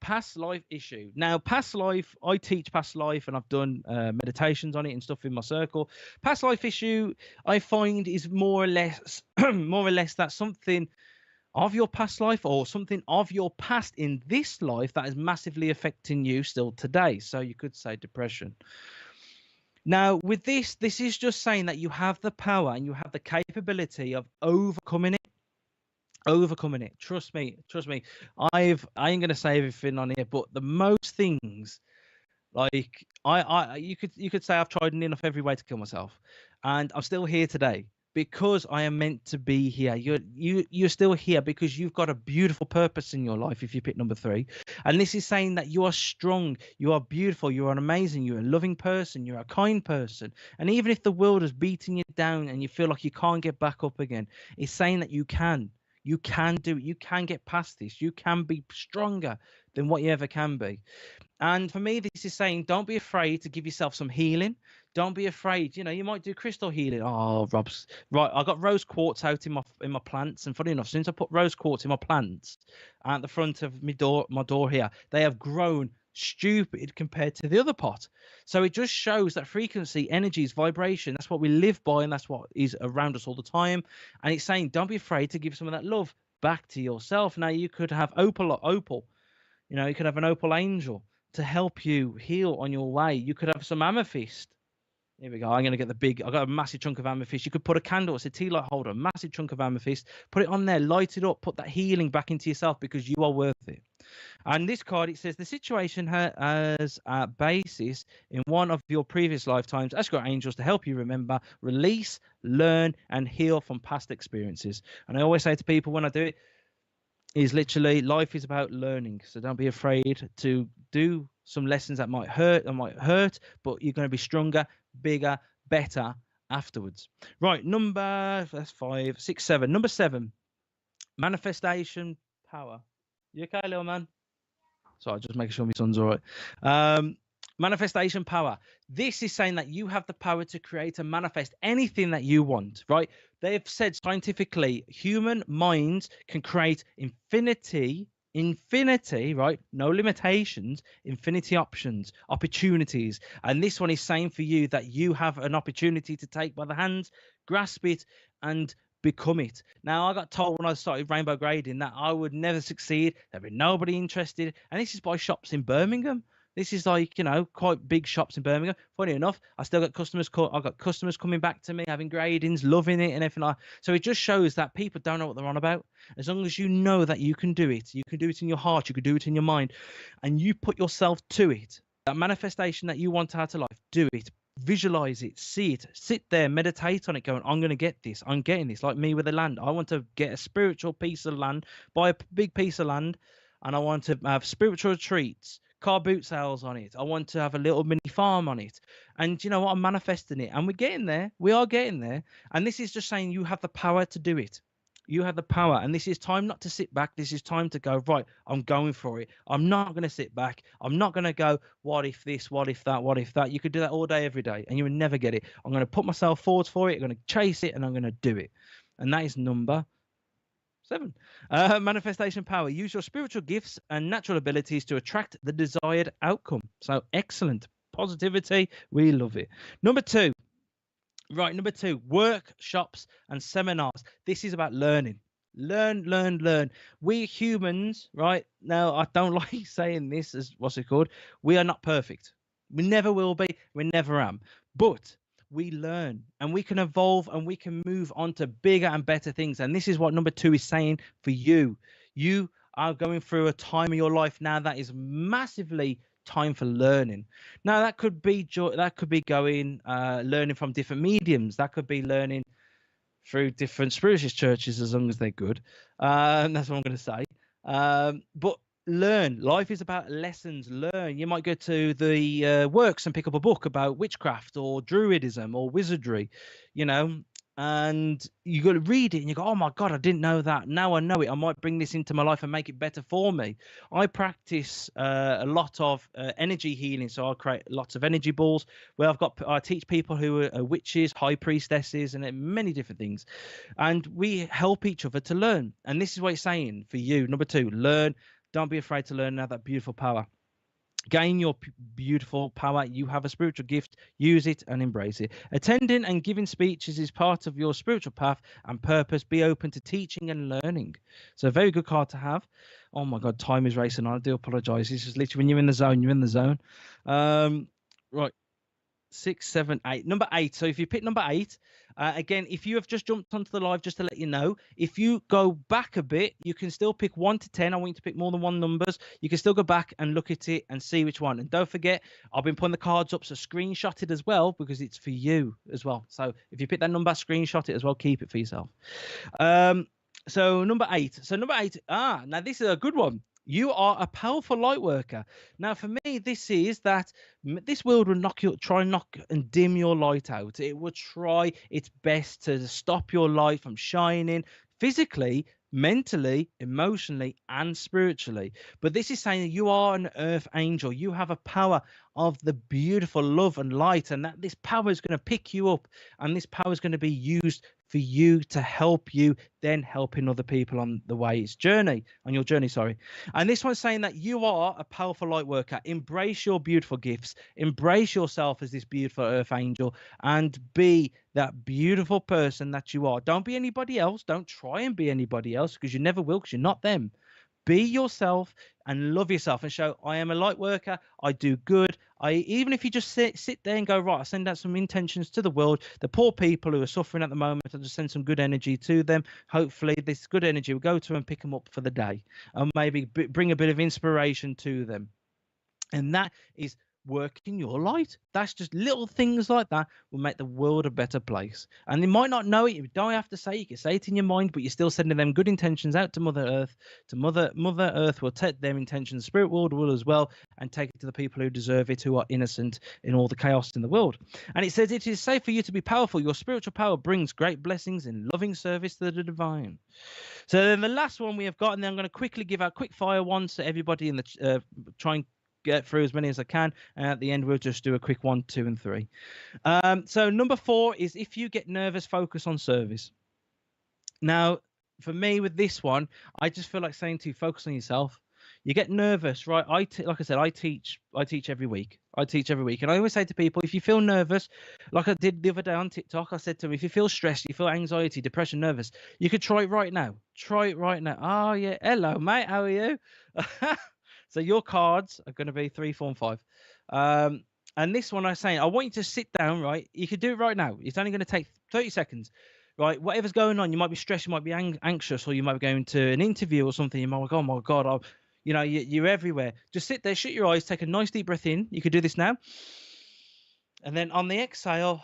past life issue. Now, past life, I teach past life, and I've done meditations on it and stuff in my circle. Past life issue, I find, is more or less, more or less that something of your past life or something of your past in this life that is massively affecting you still today. So you could say depression. Now, with this is just saying that you have the power and you have the capability of overcoming it. Overcoming it. Trust me. Trust me. I ain't gonna say everything on here, but the most things, like you could say I've tried enough every way to kill myself, and I'm still here today because I am meant to be here. You're still here because you've got a beautiful purpose in your life. If you pick number 3, and this is saying that you are strong, you are beautiful, you are amazing, you're a loving person, you're a kind person, and even if the world is beating you down and you feel like you can't get back up again, it's saying that you can. You can do it. You can get past this. You can be stronger than what you ever can be. And for me, this is saying, don't be afraid to give yourself some healing. Don't be afraid. You know, you might do crystal healing. Oh, Rob's right. I got rose quartz out in my plants, and funny enough, since I put rose quartz in my plants at the front of my door here, they have grown stupid compared to the other pot. So it just shows that frequency, energies, vibration. That's what we live by, and that's what is around us all the time. And it's saying, don't be afraid to give some of that love back to yourself. Now you could have opal. You know, you could have an opal angel to help you heal on your way. You could have some amethyst. Here we go. I'm going to get I got a massive chunk of amethyst. You could put a candle, it's a tea light holder, a massive chunk of amethyst, put it on there, light it up, put that healing back into yourself because you are worth it. And this card, it says the situation has a basis in one of your previous lifetimes. Ask your angels to help you remember, release, learn, and heal from past experiences. And I always say to people when I do it, is literally life is about learning. So don't be afraid to do some lessons that might hurt, but you're going to be stronger, bigger, better afterwards. Right, that's 5, 6, 7. Number 7, manifestation power. You okay, little man? Sorry, just making sure my son's all right. Manifestation power. This is saying that you have the power to create and manifest anything that you want, right? They've said scientifically, human minds can create infinity, right? No limitations, infinity options, opportunities. And this one is saying for you that you have an opportunity to take by the hands, grasp it, and become it. Now, I got told when I started rainbow grading that I would never succeed. There'd be nobody interested. And this is by shops in Birmingham. This is like, you know, quite big shops in Birmingham. Funny enough, I still got customers. I've got customers coming back to me, having gradings, loving it, and everything like that. So it just shows that people don't know what they're on about. As long as you know that you can do it, you can do it in your heart, you can do it in your mind, and you put yourself to it. That manifestation that you want out of life, do it. Visualize it, see it, sit there, meditate on it, going, I'm going to get this, I'm getting this. Like me with the land, I want to get a spiritual piece of land, buy a big piece of land, and I want to have spiritual retreats, car boot sales on it. I want to have a little mini farm on it. And you know what? I'm manifesting it, and we're getting there. We are getting there. And this is just saying you have the power to do it. You have the power, and this is time not to sit back. This is time to go, right, I'm going for it. I'm not going to sit back. I'm not going to go, what if this, what if that, what if that. You could do that all day, every day, and you would never get it. I'm going to put myself forward for it. I'm going to chase it, and I'm going to do it. And that is number 7. Manifestation power. Use your spiritual gifts and natural abilities to attract the desired outcome. So excellent. Positivity. We love it. Number 2. Right, number 2, workshops and seminars. This is about learning. Learn. We humans, right? Now, I don't like saying this as what's it called? We are not perfect. We never will be. We never am. But we learn and we can evolve and we can move on to bigger and better things. And this is what number 2 is saying for you. You are going through a time of your life now that is massively time for learning. Now that could be going learning from different mediums. That could be learning through different spiritualist churches, as long as they're good. That's what I'm going to say. But learn. Life is about lessons. Learn. You might go to the works and pick up a book about witchcraft or druidism or wizardry, you know, and you got to read it and you go, oh my God, I didn't know that. Now I know it. I might bring this into my life and make it better for me. I practice a lot of energy healing. So I create lots of energy balls where I teach people who are witches, high priestesses, and many different things. And we help each other to learn. And this is what it's saying for you. Number 2, learn. Don't be afraid to learn now that beautiful power. Gain your beautiful power. You have a spiritual gift. Use it and embrace it. Attending and giving speeches is part of your spiritual path and purpose. Be open to teaching and learning. So a very good card to have. Oh my God, time is racing on. I do apologize. This is literally when you're in the zone, you're in the zone. Right. 6, 7, 8. Number 8. So if you pick number 8, again, if you have just jumped onto the live, just to let you know, if you go back a bit, you can still pick 1 to 10. I want you to pick more than one numbers. You can still go back and look at it and see which one. And don't forget, I've been putting the cards up, so screenshot it as well, because it's for you as well. So if you pick that number, screenshot it as well. Keep it for yourself. So number 8. So number 8. Now this is a good one. You are a powerful light worker. Now, for me, this is that this world will try and knock and dim your light out. It will try its best to stop your light from shining physically, mentally, emotionally, and spiritually. But this is saying that you are an earth angel. You have a power of the beautiful love and light, and that this power is going to pick you up, and this power is going to be used for you to help you, then helping other people on your journey. And this one's saying that you are a powerful light worker. Embrace your beautiful gifts. Embrace yourself as this beautiful earth angel, and be that beautiful person that you are. Don't be anybody else. Don't try and be anybody else, because you never will, because you're not them. Be yourself and love yourself and show, I am a light worker. I do good. Even if you just sit there and go, right, I send out some intentions to the world, the poor people who are suffering at the moment, I just send some good energy to them. Hopefully this good energy will go to and pick them up for the day, and maybe bring a bit of inspiration to them. And that is working your light. That's just little things like that will make the world a better place. And they might not know it. You don't have to say it. You can say it in your mind, but you're still sending them good intentions out to Mother Earth. To Mother Earth will take them intentions. Spirit world will as well, and take it to the people who deserve it, who are innocent in all the chaos in the world. And it says it is safe for you to be powerful. Your spiritual power brings great blessings in loving service to the divine. So then the last one we have got, and then I'm going to quickly give out quick fire ones to everybody in the try and get through as many as I can, and at the end we'll just do a quick 1, 2, and 3. So number 4 is, if you get nervous, focus on service. Now, for me with this one, I just feel like saying to you, focus on yourself. You get nervous, right? Like I said, I teach every week. And I always say to people, if you feel nervous, like I did the other day on TikTok, I said to them, if you feel stressed, you feel anxiety, depression, nervous, you could try it right now. Oh yeah, hello mate, how are you? So your cards are going to be 3, 4, and 5. And this one I'm saying, I want you to sit down, right? You could do it right now. It's only going to take 30 seconds, right? Whatever's going on, you might be stressed, you might be anxious, or you might be going to an interview or something. You might be like, oh my God, you're everywhere. Just sit there, shut your eyes, take a nice deep breath in. You could do this now. And then on the exhale,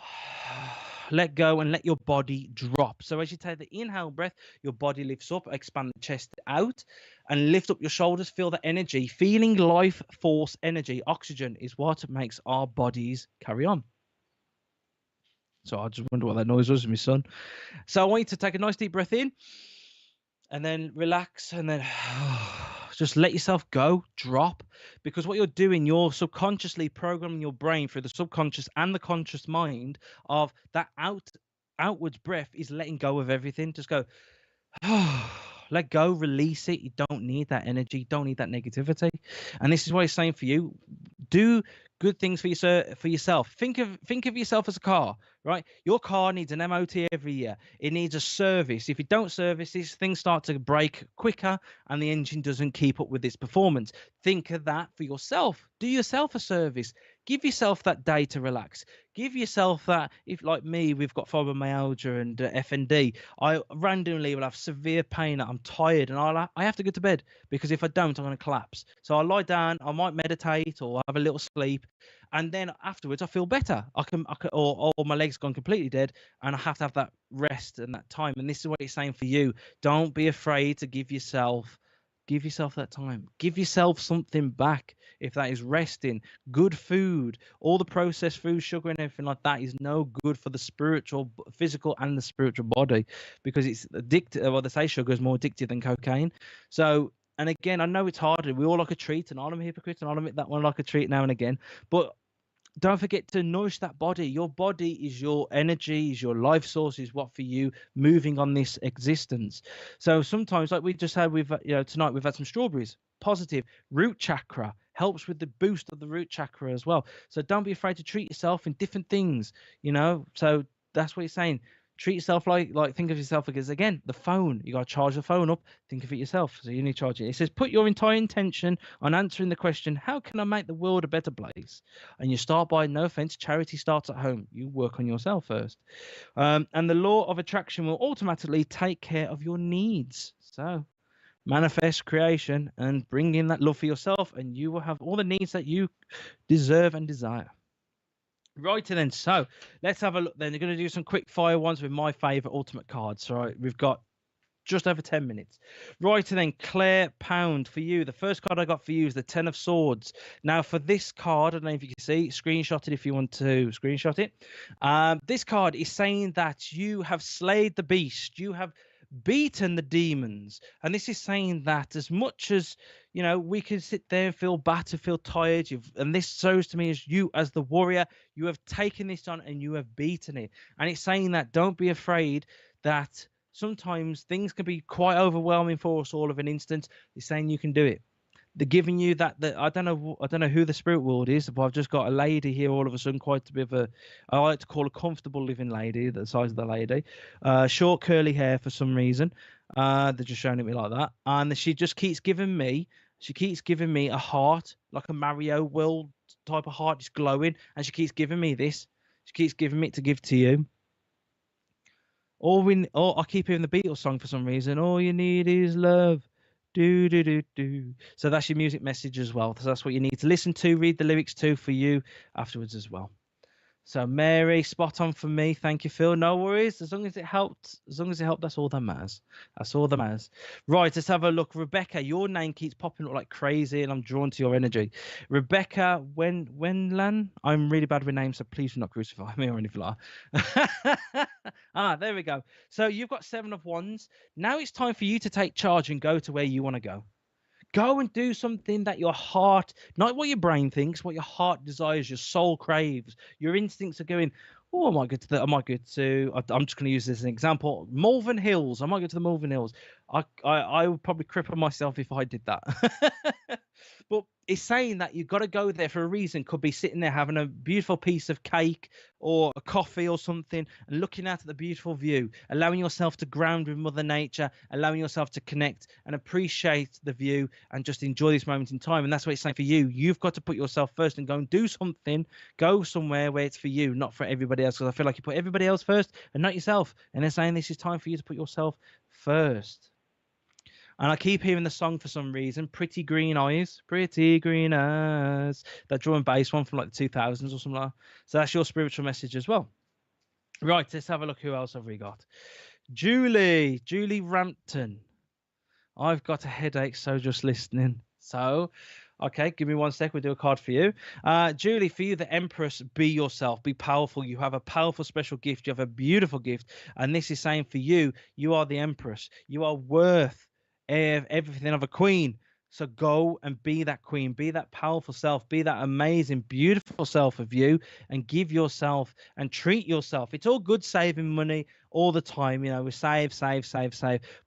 let go and let your body drop. So as you take the inhale breath, your body lifts up, expand the chest out, and lift up your shoulders. Feel the energy, feeling life force energy. Oxygen is what makes our bodies carry on. So I just wonder what that noise was, my son. So I want you to take a nice deep breath in, and then relax, and then just let yourself go, drop, because what you're doing, you're subconsciously programming your brain through the subconscious and the conscious mind of that outwards breath is letting go of everything. Just go, let go, release it. You don't need that energy, don't need that negativity. And this is what he's saying for you. Do good things for yourself. Think of yourself as a car, right? Your car needs an MOT every year. It needs a service. If you don't service this, things start to break quicker and the engine doesn't keep up with its performance. Think of that for yourself. Do yourself a service. Give yourself that day to relax. Give yourself that. If, like me, we've got fibromyalgia and FND, I randomly will have severe pain. I'm tired and I have to go to bed, because if I don't, I'm going to collapse. So I lie down, I might meditate or have a little sleep, and then afterwards I feel better. I can or my legs gone completely dead, and I have to have that rest and that time. And this is what it's saying for you. Don't be afraid to give yourself that time. Give yourself something back. If that is resting, good food, all the processed food, sugar and everything like that is no good for the spiritual, physical and the spiritual body, because it's addictive. Well, they say sugar is more addictive than cocaine. So, and again, I know it's harder. We all like a treat, and I'm a hypocrite, and I'll admit that one like a treat now and again. But don't forget to nourish that body. Your body is your energy, is your life source, is what for you moving on this existence. So sometimes, like we just had with tonight, we've had some strawberries. positive. Root chakra helps with the boost of the root chakra as well. So don't be afraid to treat yourself in different things, you know. So that's what he's saying. Treat yourself like think of yourself as, again, the phone. You got to charge the phone up. Think of it yourself. So you need to charge it. It says put your entire intention on answering the question, how can I make the world a better place? And you start by, no offense, charity starts at home. You work on yourself first. And the law of attraction will automatically take care of your needs. So manifest creation and bring in that love for yourself, and you will have all the needs that you deserve and desire. Righty then, so let's have a look then. We're going to do some quick fire ones with my favorite ultimate cards. All right, we've got just over 10 minutes. Righty then, Claire Pound, for you. The first card I got for you is the 10 of Swords. Now, for this card, I don't know if you can see, screenshot it if you want to screenshot it. This card is saying that you have slayed the beast. You have beaten the demons. And this is saying that as much as, you know, we can sit there and feel battered, feel tired, and this shows to me as you, as the warrior, you have taken this on and you have beaten it. And it's saying that don't be afraid that sometimes things can be quite overwhelming for us all of an instant. It's saying you can do it. They're giving you that I don't know who the spirit world is, but I've just got a lady here all of a sudden, quite a bit of I like to call a comfortable living lady, the size of the lady, short curly hair for some reason. They're just showing it me like that, and she just keeps giving me a heart, like a Mario World type of heart, just glowing, and she keeps giving me this. She keeps giving me it to give to you. I keep hearing the Beatles song for some reason. All you need is love. Do do do do. So that's your music message as well. So that's what you need to listen to, read the lyrics to for you afterwards as well. So Mary, spot on for me. Thank you, Phil. No worries. As long as it helped, that's all that matters. That's all that matters. Right, let's have a look. Rebecca, your name keeps popping up like crazy, and I'm drawn to your energy. Rebecca Wenlan. I'm really bad with names, so please do not crucify me or anything like that. There we go. So you've got 7 of Wands. Now it's time for you to take charge and go to where you want to go. Go and do something that your heart, not what your brain thinks, what your heart desires, your soul craves. Your instincts are going, oh, I might go to I'm just going to use this as an example. Malvern Hills. I might go to the Malvern Hills. I would probably cripple myself if I did that. But it's saying that you've got to go there for a reason. Could be sitting there having a beautiful piece of cake or a coffee or something and looking out at the beautiful view, allowing yourself to ground with Mother Nature, allowing yourself to connect and appreciate the view and just enjoy this moment in time. And that's what it's saying for you. You've got to put yourself first and go and do something. Go somewhere where it's for you, not for everybody else. Because I feel like you put everybody else first and not yourself. And they're saying this is time for you to put yourself first. And I keep hearing the song for some reason, Pretty Green Eyes, Pretty Green Eyes, that drum and bass one from like the 2000s or something like that. So that's your spiritual message as well. Right, let's have a look. Who else have we got? Julie Rampton. I've got a headache, so just listening. So, okay, give me 1 sec. We'll do a card for you. Julie, for you, the Empress, be yourself, be powerful. You have a powerful, special gift. You have a beautiful gift. And this is saying for you, you are the Empress. You are worth everything of a queen. So go and be that queen, be that powerful self, be that amazing, beautiful self of you, and give yourself and treat yourself. It's all good saving money all the time. You know, we save.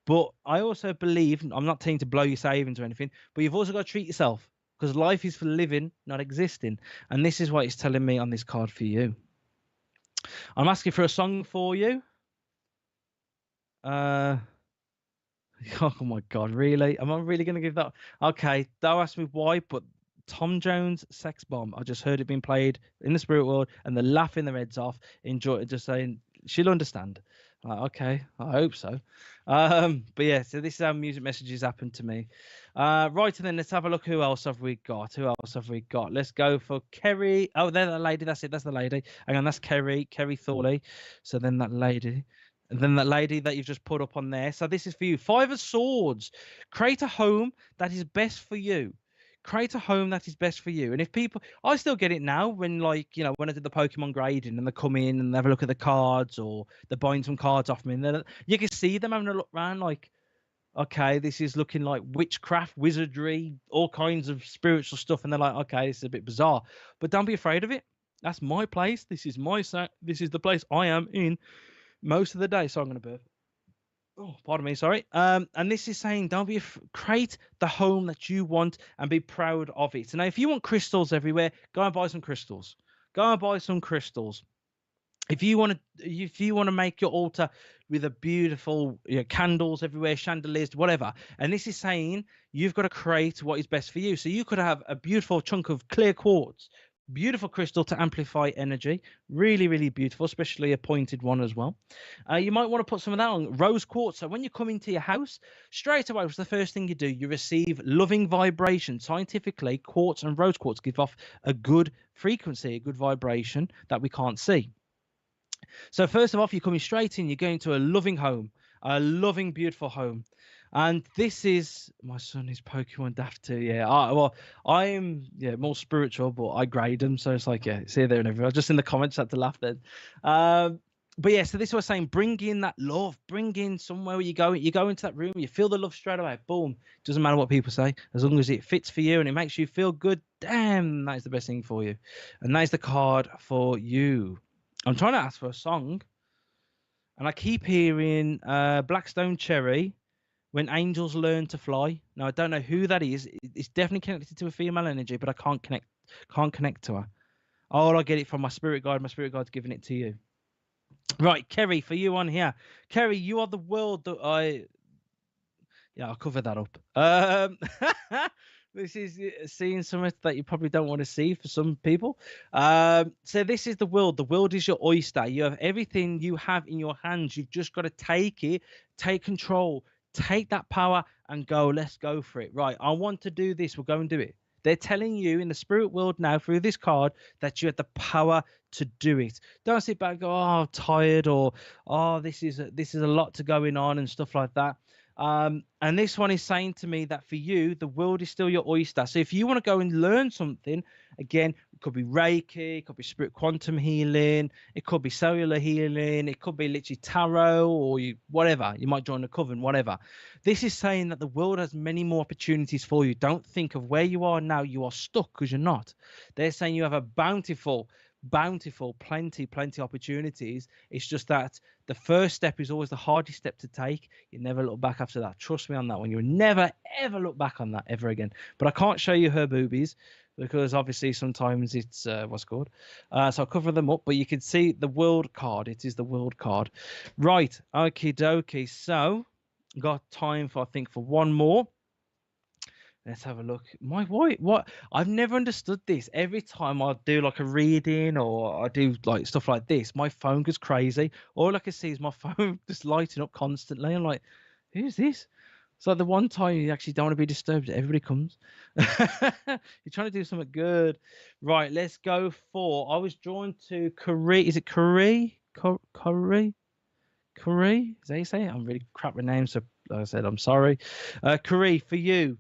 But I also believe, I'm not telling you to blow your savings or anything, but you've also got to treat yourself, because life is for living, not existing. And this is what it's telling me on this card for you. I'm asking for a song for you. Oh my God, really? Am I really going to give that? Okay, don't ask me why, but Tom Jones' Sex Bomb. I just heard it being played in the spirit world and they're laughing their heads off. Enjoy it, just saying she'll understand. Okay, I hope so. But yeah, so this is how music messages happen to me. Right, and then let's have a look. Who else have we got? Let's go for Kerry. Oh, there's the lady. That's it. That's the lady. Hang on, that's Kerry Thorley. So then that lady. And then that lady that you've just put up on there. So this is for you. 5 of Swords. Create a home that is best for you. Create a home that is best for you. And if people, I still get it now when, like, you know, when I did the Pokemon grading and they come in and they have a look at the cards, or they're buying some cards off me, and you can see them having a look around like, okay, this is looking like witchcraft, wizardry, all kinds of spiritual stuff. And they're like, okay, this is a bit bizarre. But don't be afraid of it. That's my place. This is the place I am in most of the day. So I'm going to burp. Oh, pardon me, sorry. And this is saying don't be create the home that you want and be proud of it. So now, if you want crystals everywhere, go and buy some crystals. Go and buy some crystals. If you want to make your altar with a beautiful, candles everywhere, chandeliers, whatever. And this is saying you've got to create what is best for you. So you could have a beautiful chunk of clear quartz, beautiful crystal to amplify energy, really, really beautiful, especially a pointed one as well. You might want to put some of that on rose quartz. So when you come into your house, straight away, what's the first thing you do? You receive loving vibration. Scientifically, quartz and rose quartz give off a good frequency, a good vibration that we can't see. So first of all, you're coming straight in. You're going to a loving home, a loving, beautiful home. And this is my son is Pokemon daft too. Yeah, I'm more spiritual, but I grade them, so it's like it's here, there, and everywhere. Just in the comments, had to laugh then. But yeah, so this was saying, bring in that love, bring in somewhere where you go into that room, you feel the love straight away. Boom, doesn't matter what people say, as long as it fits for you and it makes you feel good. Damn, that is the best thing for you, and that is the card for you. I'm trying to ask for a song, and I keep hearing Blackstone Cherry, When Angels Learn to Fly. Now, I don't know who that is. It's definitely connected to a female energy, but I can't connect to her. Oh, I get it from my spirit guide. My spirit guide's giving it to you. Right, Kerry, for you on here. Kerry, you are the world that I'll cover that up. This is seeing something that you probably don't want to see for some people. So this is the world. The world is your oyster. You have everything you have in your hands. You've just got to take it, take control, take that power and go. Let's go for it. Right. I want to do this. We'll go and do it. They're telling you in the spirit world now through this card that you have the power to do it. Don't sit back and go, oh, I'm tired, or oh, this is a lot to going on and stuff like that. And this one is saying to me that for you, the world is still your oyster. So if you want to go and learn something, again, it could be Reiki, it could be spirit quantum healing, it could be cellular healing, it could be literally tarot, or whatever. You might join a coven, whatever. This is saying that the world has many more opportunities for you. Don't think of where you are now. You are stuck, because you're not. They're saying you have a bountiful, plenty opportunities. It's just that the first step is always the hardest step to take. You never look back after that. Trust me on that one. You'll never ever look back on that ever again. But I can't show you her boobies because obviously sometimes it's what's called. So I'll cover them up, but you can see the world card. It is the world card. Right. Okie dokie. So got time for, I think, for one more. Let's have a look. What? I've never understood this. Every time I do like a reading or I do like stuff like this, my phone goes crazy. All I can see is my phone just lighting up constantly. I'm like, who's this? So the one time you actually don't want to be disturbed, everybody comes. You're trying to do something good. Right, let's go for, I was drawn to Curry. Is it Curry? Curry? Curry? Is that how you say it? I'm really crap with names, so like I said, I'm sorry. Curry, for you.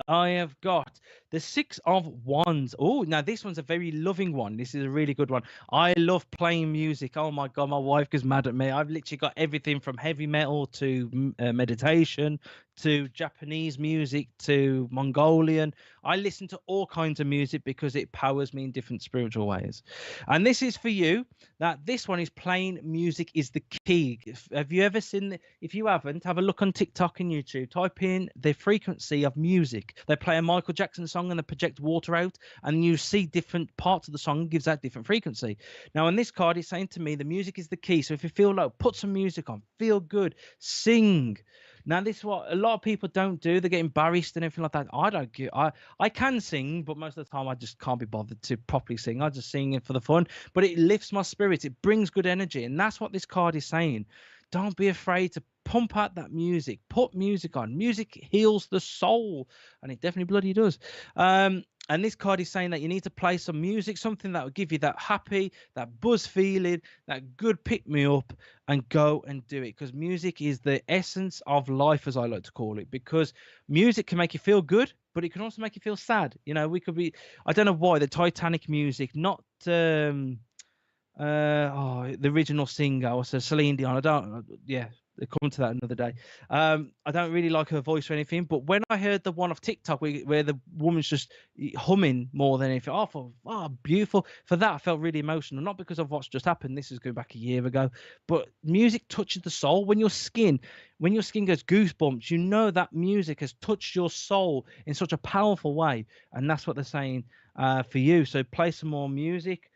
I have got the Six of Wands. Oh, now this one's a very loving one. This is a really good one. I love playing music. Oh my God, my wife gets mad at me. I've literally got everything from heavy metal to meditation to Japanese music to Mongolian. I listen to all kinds of music because it powers me in different spiritual ways. And this is for you. That this one is playing music is the key. Have you ever seen? If you haven't, have a look on TikTok and YouTube. Type in the frequency of music. They play a Michael Jackson song and they project water out, and you see different parts of the song gives that different frequency. Now, on this card, it's saying to me the music is the key. So if you feel low, put some music on. Feel good. Sing. Now, this is what a lot of people don't do. They get embarrassed and everything like that. I don't get. I can sing, but most of the time I just can't be bothered to properly sing. I just sing it for the fun. But it lifts my spirit. It brings good energy, and that's what this card is saying. Don't be afraid to pump out that music. Put music on. Music heals the soul, and it definitely bloody does. And this card is saying that you need to play some music, something that will give you that happy, that buzz feeling, that good pick me up, and go and do it. Because music is the essence of life, as I like to call it. Because music can make you feel good, but it can also make you feel sad. You know, we could be, I don't know why, the Titanic music, not the original singer, or so Celine Dion. come to that another day. I don't really like her voice or anything, but when I heard the one of TikTok where the woman's just humming more than anything, I thought, oh, beautiful. For that, I felt really emotional, not because of what's just happened. This is going back a year ago, but music touches the soul. When your skin gets goosebumps, you know that music has touched your soul in such a powerful way, and that's what they're saying for you. So play some more music.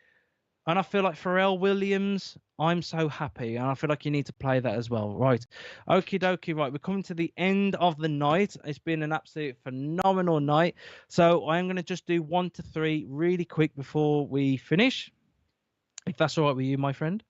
And I feel like Pharrell Williams, I'm so happy. And I feel like you need to play that as well. Right. Okie dokie. Right. We're coming to the end of the night. It's been an absolute phenomenal night. So I'm going to just do 1 to 3 really quick before we finish. If that's all right with you, my friend.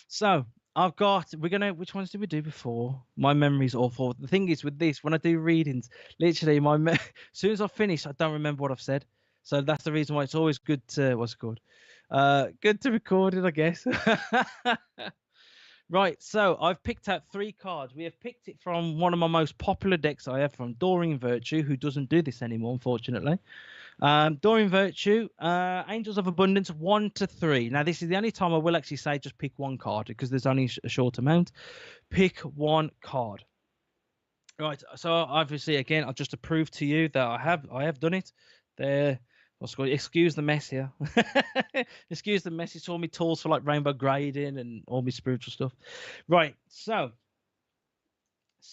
So which ones did we do before? My memory's awful. The thing is with this, when I do readings, literally as soon as I finish, I don't remember what I've said. So that's the reason why it's always good to, what's it called? Good to record it, I guess. Right, so I've picked out 3 cards. We have picked it from one of my most popular decks I have, from Doreen Virtue, who doesn't do this anymore, unfortunately. Doreen Virtue, Angels of Abundance, 1 to 3. Now, this is the only time I will actually say just pick one card, because there's only a short amount. Pick one card. Right, so obviously, again, I'll just to prove to you that I have done it. There. Excuse the mess here. Excuse the mess. It's all my tools for like rainbow grading and all my spiritual stuff. Right. So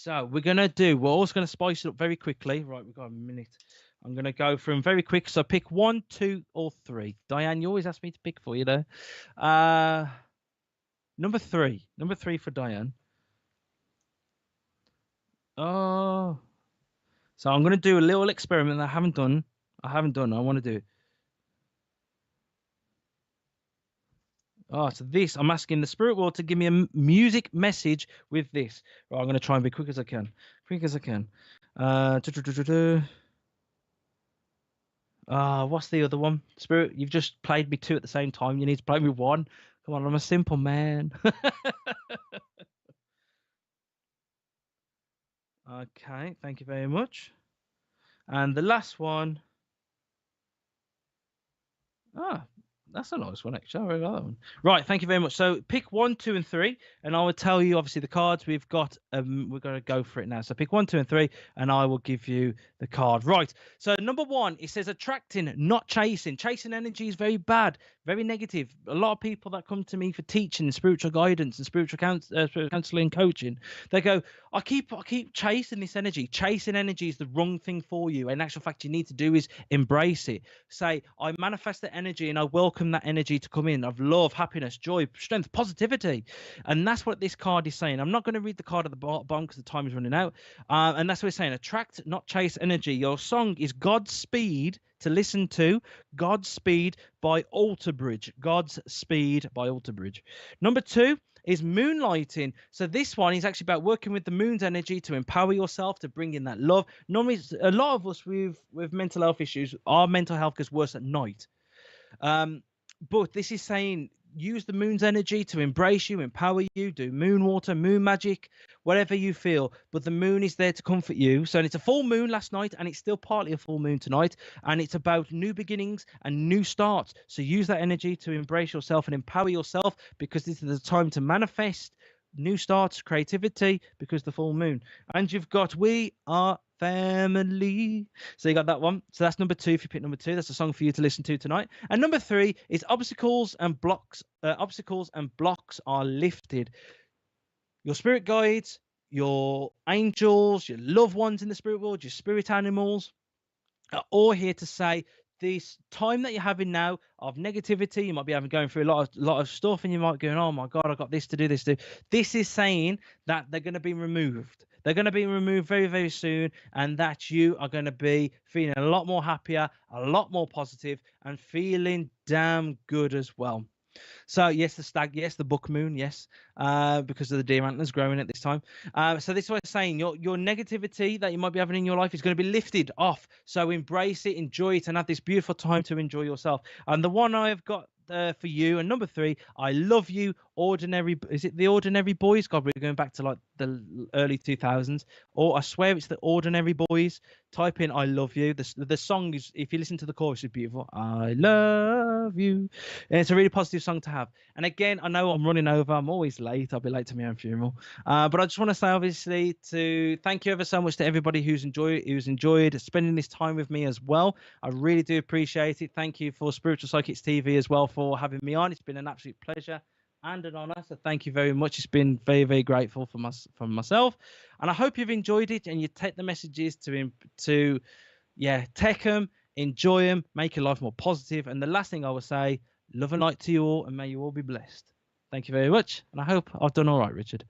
we're also gonna spice it up very quickly. Right, we've got a minute. I'm gonna go through them very quick. So pick 1, 2, or 3. Diane, you always ask me to pick for you though. Number 3. Number 3 for Diane. Oh. So I'm gonna do a little experiment that I haven't done. I want to do it. Oh, so this, I'm asking the spirit world to give me a music message with this. Right, I'm going to try and be quick as I can. What's the other one? Spirit, you've just played me 2 at the same time. You need to play me 1. Come on, I'm a simple man. Okay, thank you very much. And the last one. That's a nice one, actually. I really like that one. Right, thank you very much. So pick 1, 2, and 3, and I will tell you obviously the cards we've got. We're going to go for it now. So pick 1, 2, and 3, and I will give you the card. Right. So number 1, it says attracting, not chasing. Chasing energy is very bad, very negative. A lot of people that come to me for teaching, spiritual guidance, and spiritual counseling, coaching, they go, I keep chasing this energy. Chasing energy is the wrong thing for you. In actual fact, you need to do is embrace it. Say, I manifest the energy and I welcome that energy to come in, of love, happiness, joy, strength, positivity. And that's what this card is saying. I'm not going to read the card at the bottom because the time is running out. And that's what it's saying. Attract, not chase energy. Your song is Godspeed to listen to. Godspeed by Alter Bridge. Godspeed by Alter Bridge. Number 2 is moonlighting. So this one is actually about working with the moon's energy to empower yourself, to bring in that love. Normally, a lot of us with mental health issues, our mental health gets worse at night. But this is saying use the moon's energy to embrace you, empower you, do moon water, moon magic, whatever you feel. But the moon is there to comfort you. So it's a full moon last night, and it's still partly a full moon tonight. And it's about new beginnings and new starts. So use that energy to embrace yourself and empower yourself, because this is the time to manifest new starts, creativity, because the full moon. And you've got We Are Family. So you got that one. So that's number 2. If you pick number 2, that's a song for you to listen to tonight. And number 3 is obstacles and blocks are lifted. Your spirit guides, your angels, your loved ones in the spirit world, your spirit animals are all here to say, this time that you're having now of negativity, you might be going through a lot of stuff, and you might be going, oh my God, I've got this to do, this to do. This is saying that they're going to be removed. They're going to be removed very, very soon, and that you are going to be feeling a lot more happier, a lot more positive, and feeling damn good as well. So yes, the stag, yes, the book moon, yes, because of the deer antlers growing at this time. So this is what I'm saying. Your negativity that you might be having in your life is going to be lifted off. So embrace it, enjoy it, and have this beautiful time to enjoy yourself. And the one I've got for you. And number 3, I love you, ordinary. Is it the Ordinary Boys? God, we're going back to like the early 2000s. Or I swear it's the Ordinary Boys. Type in "I love you." The song is, if you listen to the chorus, it's beautiful. I love you, and it's a really positive song to have. And again, I know I'm running over. I'm always late. I'll be late to my own funeral. But I just want to say, obviously, to thank you ever so much to everybody who's enjoyed spending this time with me as well. I really do appreciate it. Thank you for Spiritual Psychics TV as well for having me on. It's been an absolute pleasure and an honor. So thank you very much. It's been very, very grateful from myself. And I hope you've enjoyed it and you take the messages to take them, enjoy them, make your life more positive. And the last thing I will say, love and light to you all, and may you all be blessed. Thank you very much. And I hope I've done all right, Richard.